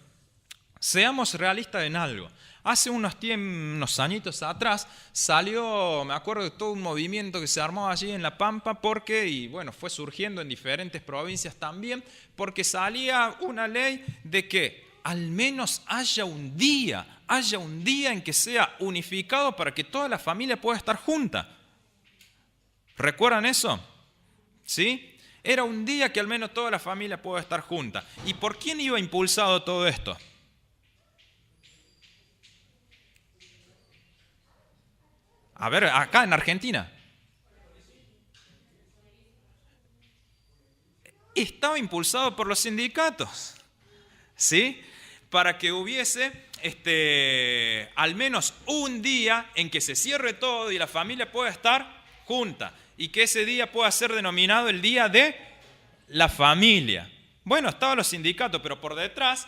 seamos realistas en algo. Hace unos añitos atrás salió, me acuerdo de todo un movimiento que se armó allí en La Pampa y bueno, fue surgiendo en diferentes provincias también, porque salía una ley de que al menos haya un día en que sea unificado para que toda la familia pueda estar junta. ¿Recuerdan eso? ¿Sí? Era un día que al menos toda la familia pueda estar junta. ¿Y por quién iba impulsado todo esto? A ver, acá en Argentina. Estaba impulsado por los sindicatos, ¿sí?, para que hubiese al menos un día en que se cierre todo y la familia pueda estar junta y que ese día pueda ser denominado el Día de la Familia. Bueno, estaban los sindicatos, pero por detrás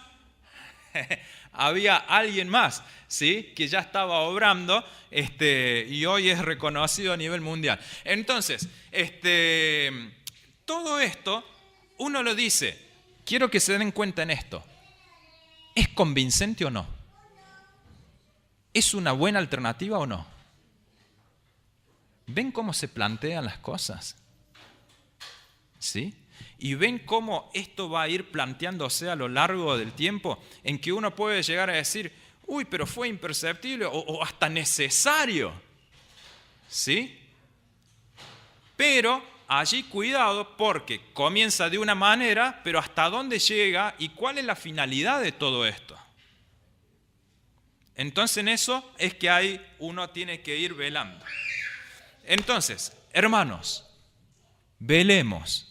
había alguien más, ¿sí?, que ya estaba obrando y hoy es reconocido a nivel mundial. Entonces, todo esto, uno lo dice, quiero que se den cuenta en esto. ¿Es convincente o no? ¿Es una buena alternativa o no? ¿Ven cómo se plantean las cosas? ¿Sí? Y ven cómo esto va a ir planteándose a lo largo del tiempo, en que uno puede llegar a decir, uy, pero fue imperceptible o hasta necesario. ¿Sí? Pero allí cuidado, porque comienza de una manera, pero hasta dónde llega y cuál es la finalidad de todo esto. Entonces en eso es que ahí uno tiene que ir velando. Entonces, hermanos, velemos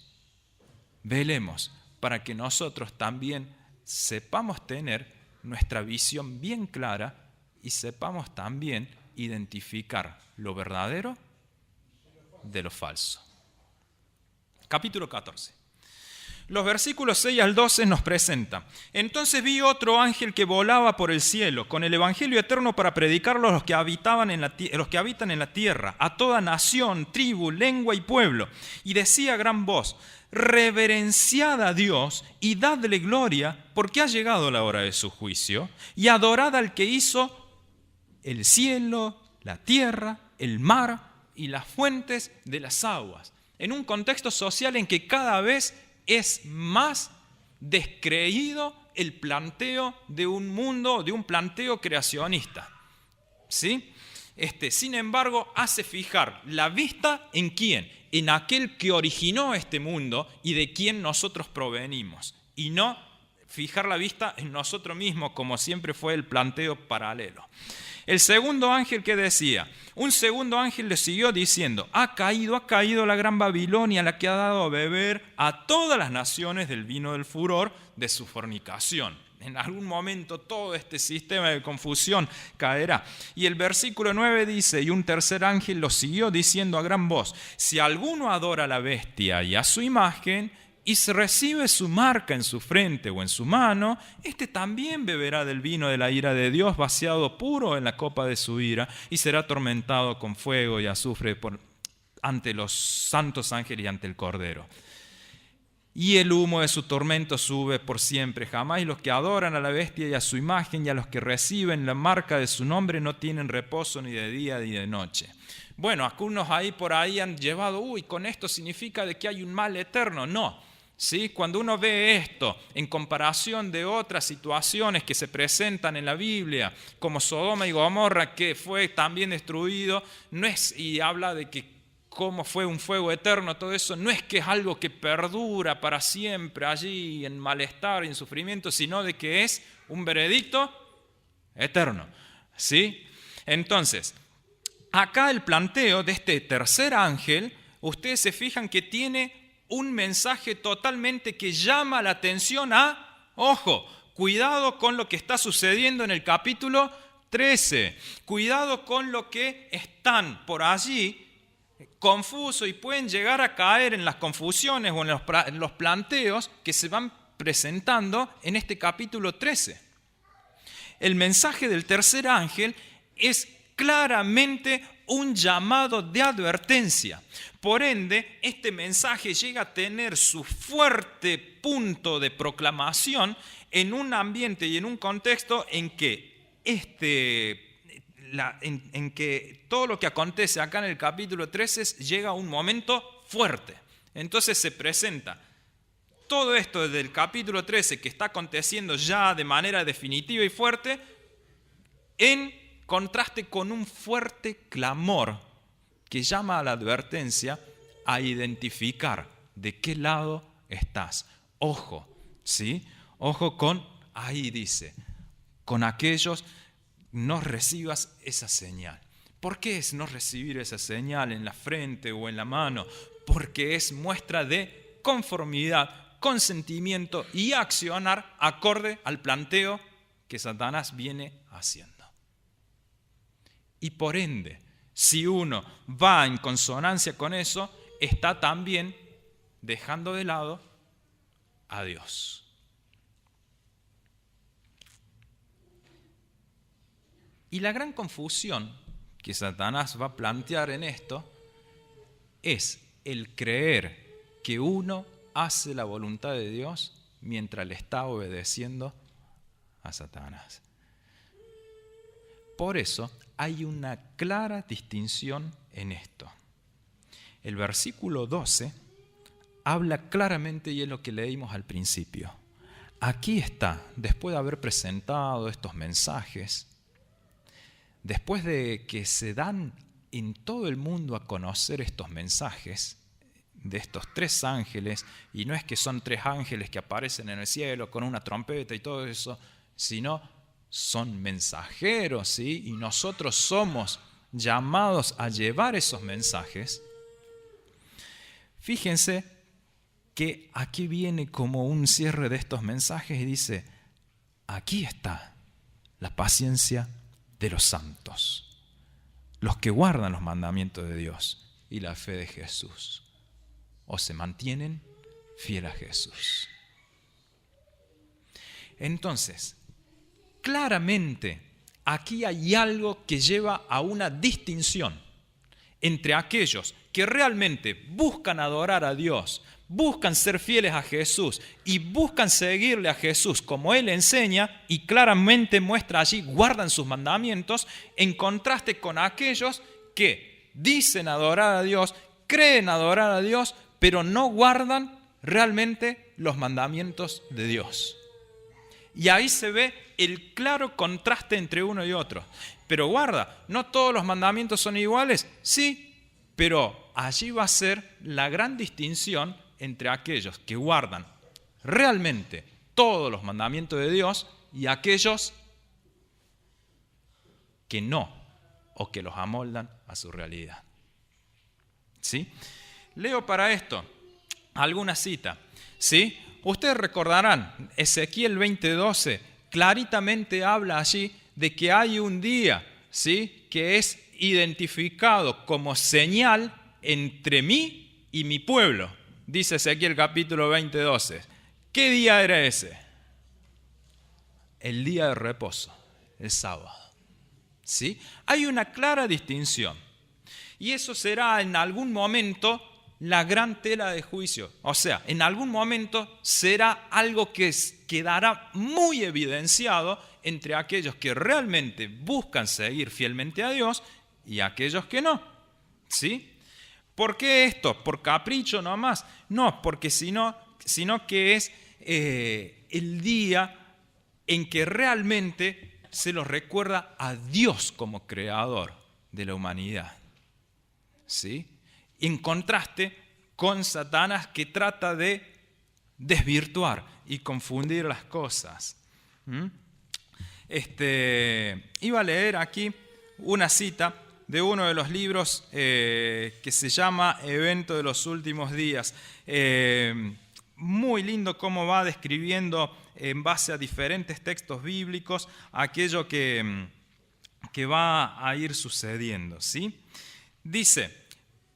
para que nosotros también sepamos tener nuestra visión bien clara y sepamos también identificar lo verdadero de lo falso. Capítulo 14. Los versículos 6 al 12 nos presentan. Entonces vi otro ángel que volaba por el cielo, con el evangelio eterno para predicarlo a los que habitan en la tierra, a toda nación, tribu, lengua y pueblo. Y decía a gran voz, reverenciad a Dios y dadle gloria, porque ha llegado la hora de su juicio, y adorad al que hizo el cielo, la tierra, el mar y las fuentes de las aguas. En un contexto social en que cada vez es más descreído el planteo de un mundo, de un planteo creacionista. ¿Sí? Sin embargo, hace fijar la vista en quién, en aquel que originó este mundo y de quien nosotros provenimos, y no fijar la vista en nosotros mismos, como siempre fue el planteo paralelo. El segundo ángel que decía, un segundo ángel le siguió diciendo, ha caído la gran Babilonia, la que ha dado a beber a todas las naciones del vino del furor de su fornicación. En algún momento todo este sistema de confusión caerá. Y el versículo 9 dice, y un tercer ángel lo siguió diciendo a gran voz, si alguno adora a la bestia y a su imagen, y se recibe su marca en su frente o en su mano, este también beberá del vino de la ira de Dios, vaciado puro en la copa de su ira, y será atormentado con fuego y azufre ante los santos ángeles y ante el Cordero. Y el humo de su tormento sube por siempre jamás, y los que adoran a la bestia y a su imagen y a los que reciben la marca de su nombre no tienen reposo ni de día ni de noche. Bueno, algunos ahí por ahí han llevado, con esto significa de que hay un mal eterno. No. ¿Sí? Cuando uno ve esto en comparación de otras situaciones que se presentan en la Biblia, como Sodoma y Gomorra, que fue también destruido, no es, y habla de que cómo fue un fuego eterno, todo eso, no es que es algo que perdura para siempre allí en malestar y en sufrimiento, sino de que es un veredicto eterno. ¿Sí? Entonces, acá el planteo de este tercer ángel, ustedes se fijan que tiene un mensaje totalmente que llama la atención ojo, cuidado con lo que está sucediendo en el capítulo 13, cuidado con lo que están por allí confusos y pueden llegar a caer en las confusiones o en los planteos que se van presentando en este capítulo 13. El mensaje del tercer ángel es claramente un llamado de advertencia. Por ende, este mensaje llega a tener su fuerte punto de proclamación en un ambiente y en un contexto en que todo lo que acontece acá en el capítulo 13 llega a un momento fuerte. Entonces se presenta todo esto desde el capítulo 13 que está aconteciendo ya de manera definitiva y fuerte en contraste con un fuerte clamor que llama a la advertencia a identificar de qué lado estás. Ojo, ¿sí? Ojo con, ahí dice, con aquellos no recibas esa señal. ¿Por qué es no recibir esa señal en la frente o en la mano? Porque es muestra de conformidad, consentimiento y accionar acorde al planteo que Satanás viene haciendo. Y por ende, si uno va en consonancia con eso, está también dejando de lado a Dios. Y la gran confusión que Satanás va a plantear en esto es el creer que uno hace la voluntad de Dios mientras le está obedeciendo a Satanás. Por eso hay una clara distinción en esto. El versículo 12 habla claramente, y es lo que leímos al principio. Aquí está, después de haber presentado estos mensajes, después de que se dan en todo el mundo a conocer estos mensajes de estos 3 ángeles, y no es que son 3 ángeles que aparecen en el cielo con una trompeta y todo eso, sino son mensajeros, ¿sí? Y nosotros somos llamados a llevar esos mensajes. Fíjense que aquí viene como un cierre de estos mensajes y dice, aquí está la paciencia de los santos, los que guardan los mandamientos de Dios y la fe de Jesús, o se mantienen fieles a Jesús. Entonces, claramente, aquí hay algo que lleva a una distinción entre aquellos que realmente buscan adorar a Dios, buscan ser fieles a Jesús y buscan seguirle a Jesús como Él enseña y claramente muestra allí, guardan sus mandamientos, en contraste con aquellos que dicen adorar a Dios, creen adorar a Dios, pero no guardan realmente los mandamientos de Dios. Y ahí se ve el claro contraste entre uno y otro. Pero guarda, ¿no todos los mandamientos son iguales? Sí, pero allí va a ser la gran distinción entre aquellos que guardan realmente todos los mandamientos de Dios y aquellos que no, o que los amoldan a su realidad. ¿Sí? Leo para esto alguna cita. ¿Sí? Ustedes recordarán, Ezequiel 20:12 claritamente habla allí de que hay un día, ¿sí?, que es identificado como señal entre mí y mi pueblo. Dice Ezequiel capítulo 20:12. ¿Qué día era ese? El día de reposo, el sábado. ¿Sí? Hay una clara distinción. Y eso será en algún momento la gran tela de juicio. O sea, en algún momento será algo que quedará muy evidenciado entre aquellos que realmente buscan seguir fielmente a Dios y aquellos que no. ¿Sí? ¿Por qué esto? ¿Por capricho nomás? No, porque sino que es el día en que realmente se los recuerda a Dios como creador de la humanidad. ¿Sí? En contraste con Satanás, que trata de desvirtuar y confundir las cosas. Iba a leer aquí una cita de uno de los libros que se llama Evento de los Últimos Días. Muy lindo cómo va describiendo en base a diferentes textos bíblicos aquello que va a ir sucediendo, ¿sí? Dice: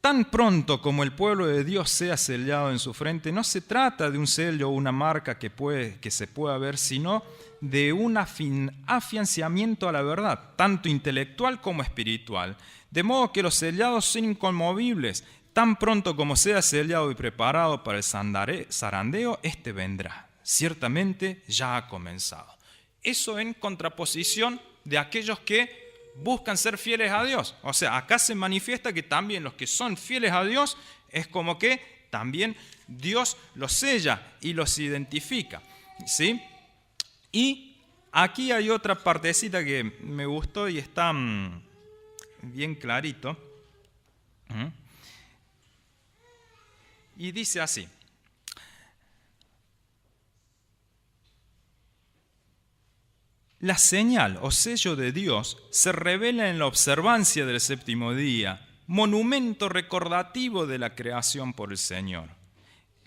tan pronto como el pueblo de Dios sea sellado en su frente, no se trata de un sello o una marca que se pueda ver, sino de un afianzamiento a la verdad, tanto intelectual como espiritual. De modo que los sellados son inconmovibles. Tan pronto como sea sellado y preparado para el zarandeo, este vendrá. Ciertamente ya ha comenzado. Eso en contraposición de aquellos que buscan ser fieles a Dios. O sea, acá se manifiesta que también los que son fieles a Dios es como que también Dios los sella y los identifica. ¿Sí? Y aquí hay otra partecita que me gustó y está bien clarito. Y dice así: la señal o sello de Dios se revela en la observancia del séptimo día, monumento recordativo de la creación por el Señor.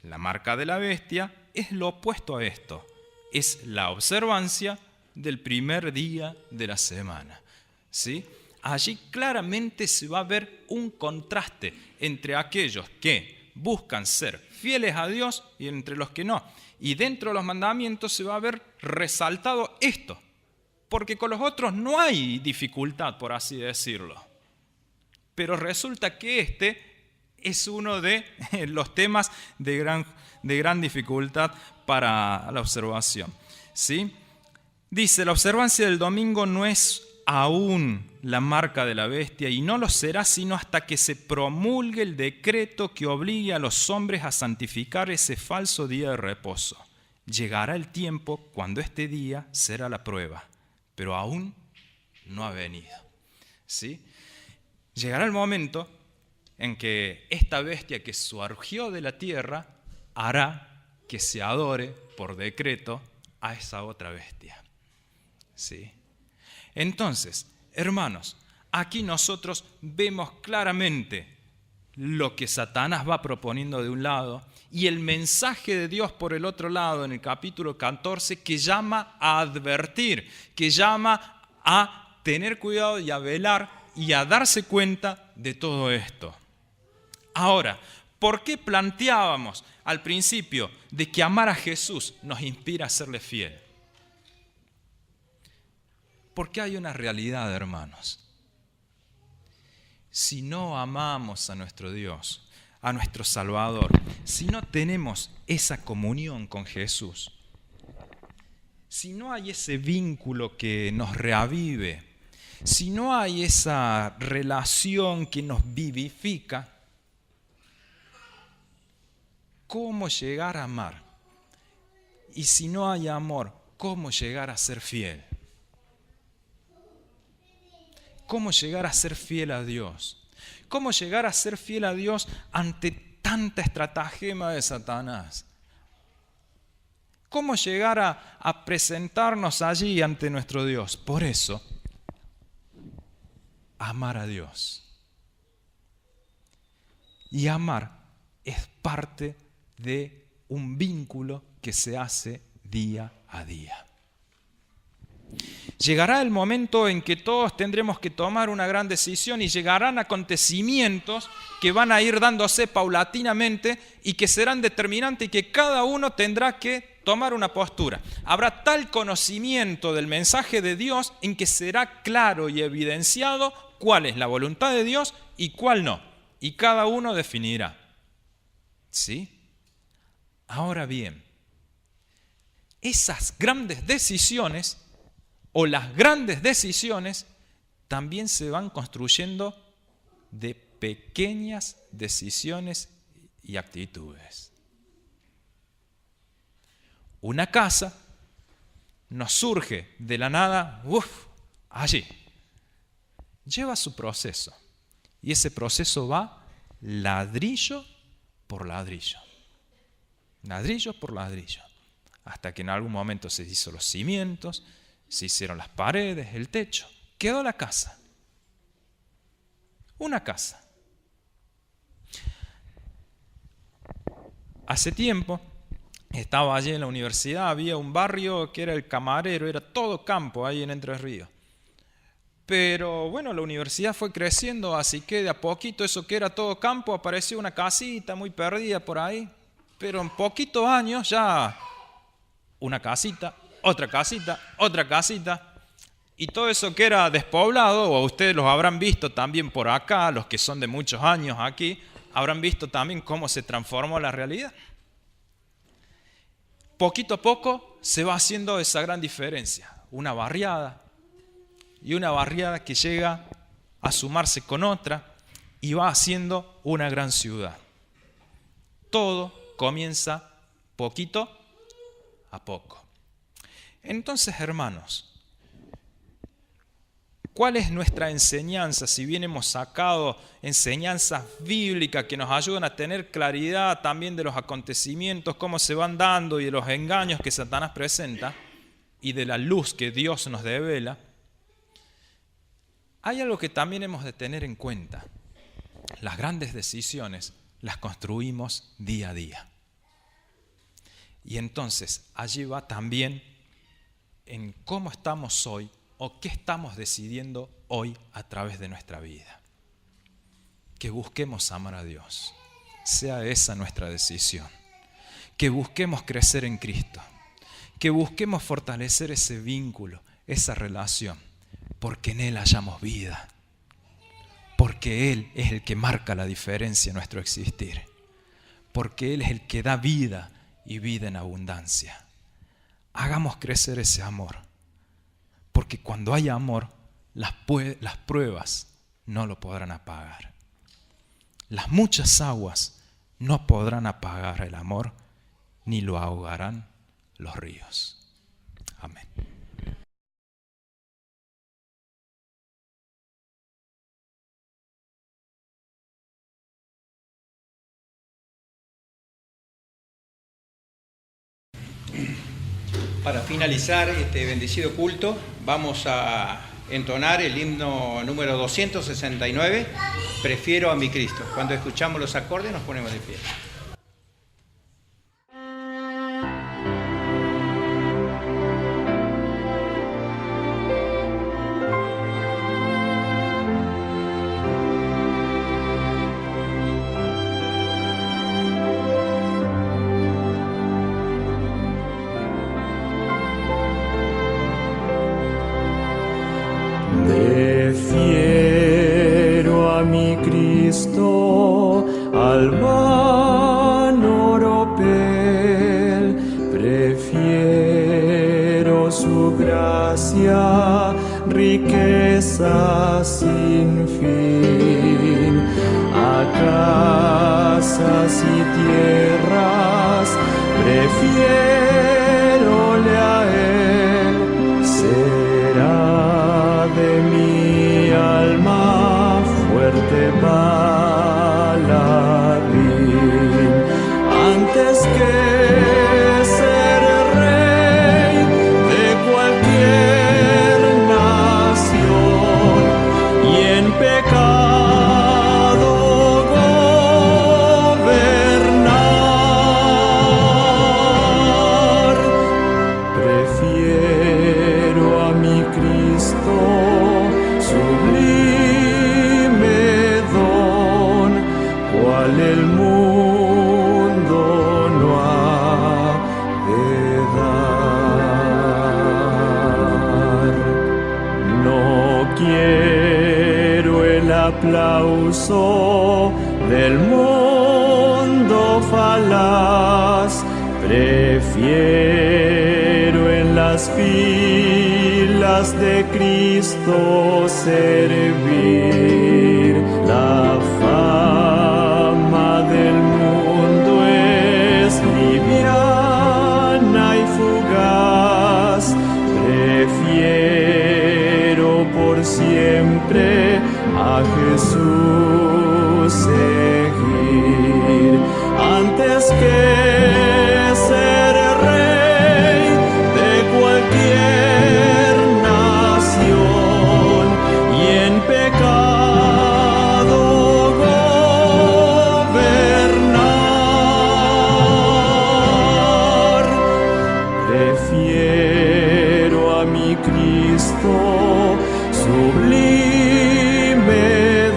La marca de la bestia es lo opuesto a esto, es la observancia del primer día de la semana. ¿Sí? Allí claramente se va a ver un contraste entre aquellos que buscan ser fieles a Dios y entre los que no. Y dentro de los mandamientos se va a ver resaltado esto. porque con los otros no hay dificultad, por así decirlo. Pero resulta que este es uno de los temas de gran dificultad para la observación, ¿sí? Dice, la observancia del domingo no es aún la marca de la bestia y no lo será sino hasta que se promulgue el decreto que obligue a los hombres a santificar ese falso día de reposo. Llegará el tiempo cuando este día será la prueba, pero aún no ha venido, ¿sí? Llegará el momento en que esta bestia que surgió de la tierra hará que se adore por decreto a esa otra bestia, ¿sí? Entonces, hermanos, aquí nosotros vemos claramente lo que Satanás va proponiendo de un lado y el mensaje de Dios por el otro lado en el capítulo 14 que llama a advertir, que llama a tener cuidado y a velar y a darse cuenta de todo esto. Ahora, ¿por qué planteábamos al principio de que amar a Jesús nos inspira a serle fiel? Porque hay una realidad, hermanos. Si no amamos a nuestro Dios, a nuestro Salvador, si no tenemos esa comunión con Jesús, si no hay ese vínculo que nos reavive, si no hay esa relación que nos vivifica, ¿cómo llegar a amar? Y si no hay amor, ¿cómo llegar a ser fiel? ¿Cómo llegar a ser fiel a Dios? ¿Cómo llegar a ser fiel a Dios ante tanta estratagema de Satanás? ¿Cómo llegar a presentarnos allí ante nuestro Dios? Por eso, amar a Dios. Y amar es parte de un vínculo que se hace día a día. Llegará el momento en que todos tendremos que tomar una gran decisión y llegarán acontecimientos que van a ir dándose paulatinamente y que serán determinantes y que cada uno tendrá que tomar una postura. Habrá tal conocimiento del mensaje de Dios en que será claro y evidenciado cuál es la voluntad de Dios y cuál no. Y cada uno definirá. ¿Sí? Ahora bien, esas grandes decisiones o las grandes decisiones también se van construyendo de pequeñas decisiones y actitudes. Una casa nos surge de la nada, allí. Lleva su proceso y ese proceso va ladrillo por ladrillo. Ladrillo por ladrillo. Hasta que en algún momento se hizo los cimientos, se hicieron las paredes, el techo. Quedó la casa. Una casa. Hace tiempo estaba allí en la universidad, había un barrio que era el Camarero, era todo campo ahí en Entre Ríos. Pero bueno, la universidad fue creciendo, así que de a poquito eso que era todo campo apareció una casita muy perdida por ahí. Pero en poquitos años ya una casita, otra casita, otra casita. Y todo eso que era despoblado, o ustedes los habrán visto también por acá, los que son de muchos años aquí, habrán visto también cómo se transformó la realidad. Poquito a poco se va haciendo esa gran diferencia. Una barriada, y una barriada que llega a sumarse con otra y va haciendo una gran ciudad. Todo comienza poquito a poco. Entonces, hermanos, ¿cuál es nuestra enseñanza? Si bien hemos sacado enseñanzas bíblicas que nos ayudan a tener claridad también de los acontecimientos, cómo se van dando y de los engaños que Satanás presenta y de la luz que Dios nos devela, hay algo que también hemos de tener en cuenta. Las grandes decisiones las construimos día a día. Y entonces allí va también en cómo estamos hoy o qué estamos decidiendo hoy a través de nuestra vida. Que busquemos amar a Dios. Sea esa nuestra decisión. Que busquemos crecer en Cristo. Que busquemos fortalecer ese vínculo, esa relación, porque en Él hallamos vida, porque Él es el que marca la diferencia en nuestro existir, porque Él es el que da vida y vida en abundancia. Hagamos crecer ese amor, porque cuando hay amor, las pruebas no lo podrán apagar. Las muchas aguas no podrán apagar el amor, ni lo ahogarán los ríos. Amén. Para finalizar este bendecido culto, vamos a entonar el himno número 269, Prefiero a mi Cristo. Cuando escuchamos los acordes nos ponemos de pie. Prefiero a mi Cristo al van oropel, prefiero su gracia, riqueza sin fin, a casas y tierras, prefiérole a él, será de mi alma fuerte paladín, antes que ser rey de cualquier nación y en pecado gobernar. Prefiero a mi Cristo, sublime don, cual el mundo no ha de dar. No quiero el aplauso del mundo falaz, prefiero en las filas de Cristo servir. La fama del mundo es liviana y fugaz, prefiero por siempre a Jesús seguir, antes que ser rey de cualquier nación y en pecado gobernar. Prefiero a mi Cristo, sublime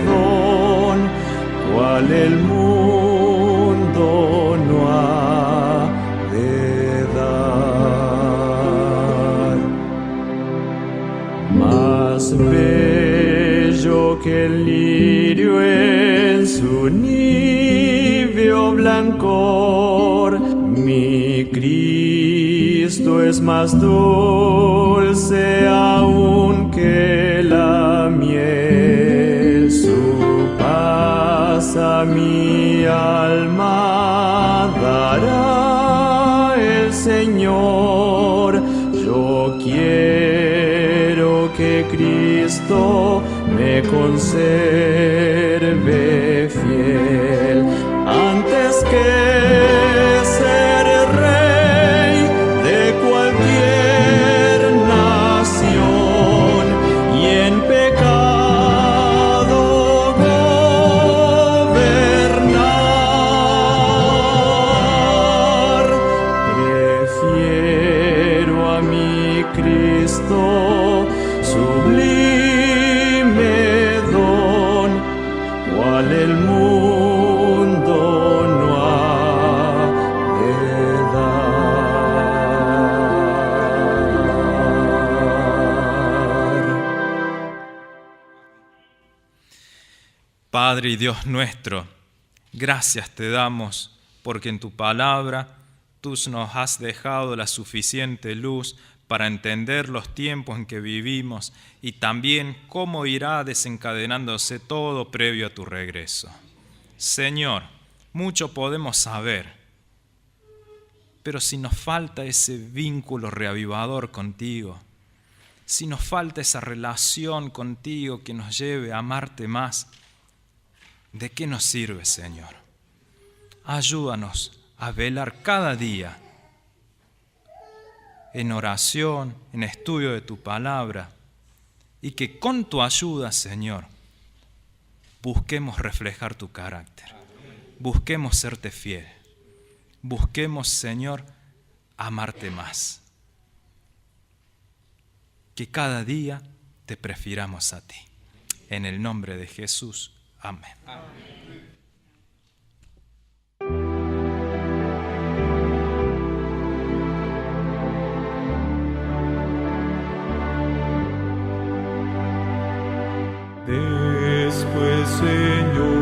don, cual el mundo no ha de dar. Más bello que el lirio en su níveo blancor, mi Cristo es más dulce aún que la miel. Su paz a mi alma dará el Señor. Yo quiero que Cristo me conserve fiel, antes que ser rey de cualquier nación y en pecado gobernar. Prefiero a mi Cristo, sublime don, cual el Padre y Dios nuestro, gracias te damos porque en tu palabra tú nos has dejado la suficiente luz para entender los tiempos en que vivimos y también cómo irá desencadenándose todo previo a tu regreso. Señor, mucho podemos saber, pero si nos falta ese vínculo reavivador contigo, si nos falta esa relación contigo que nos lleve a amarte más, ¿de qué nos sirve, Señor? Ayúdanos a velar cada día en oración, en estudio de tu palabra, y que con tu ayuda, Señor, busquemos reflejar tu carácter, busquemos serte fiel, busquemos, Señor, amarte más. Que cada día te prefiramos a ti. En el nombre de Jesús, amén. Después, Señor,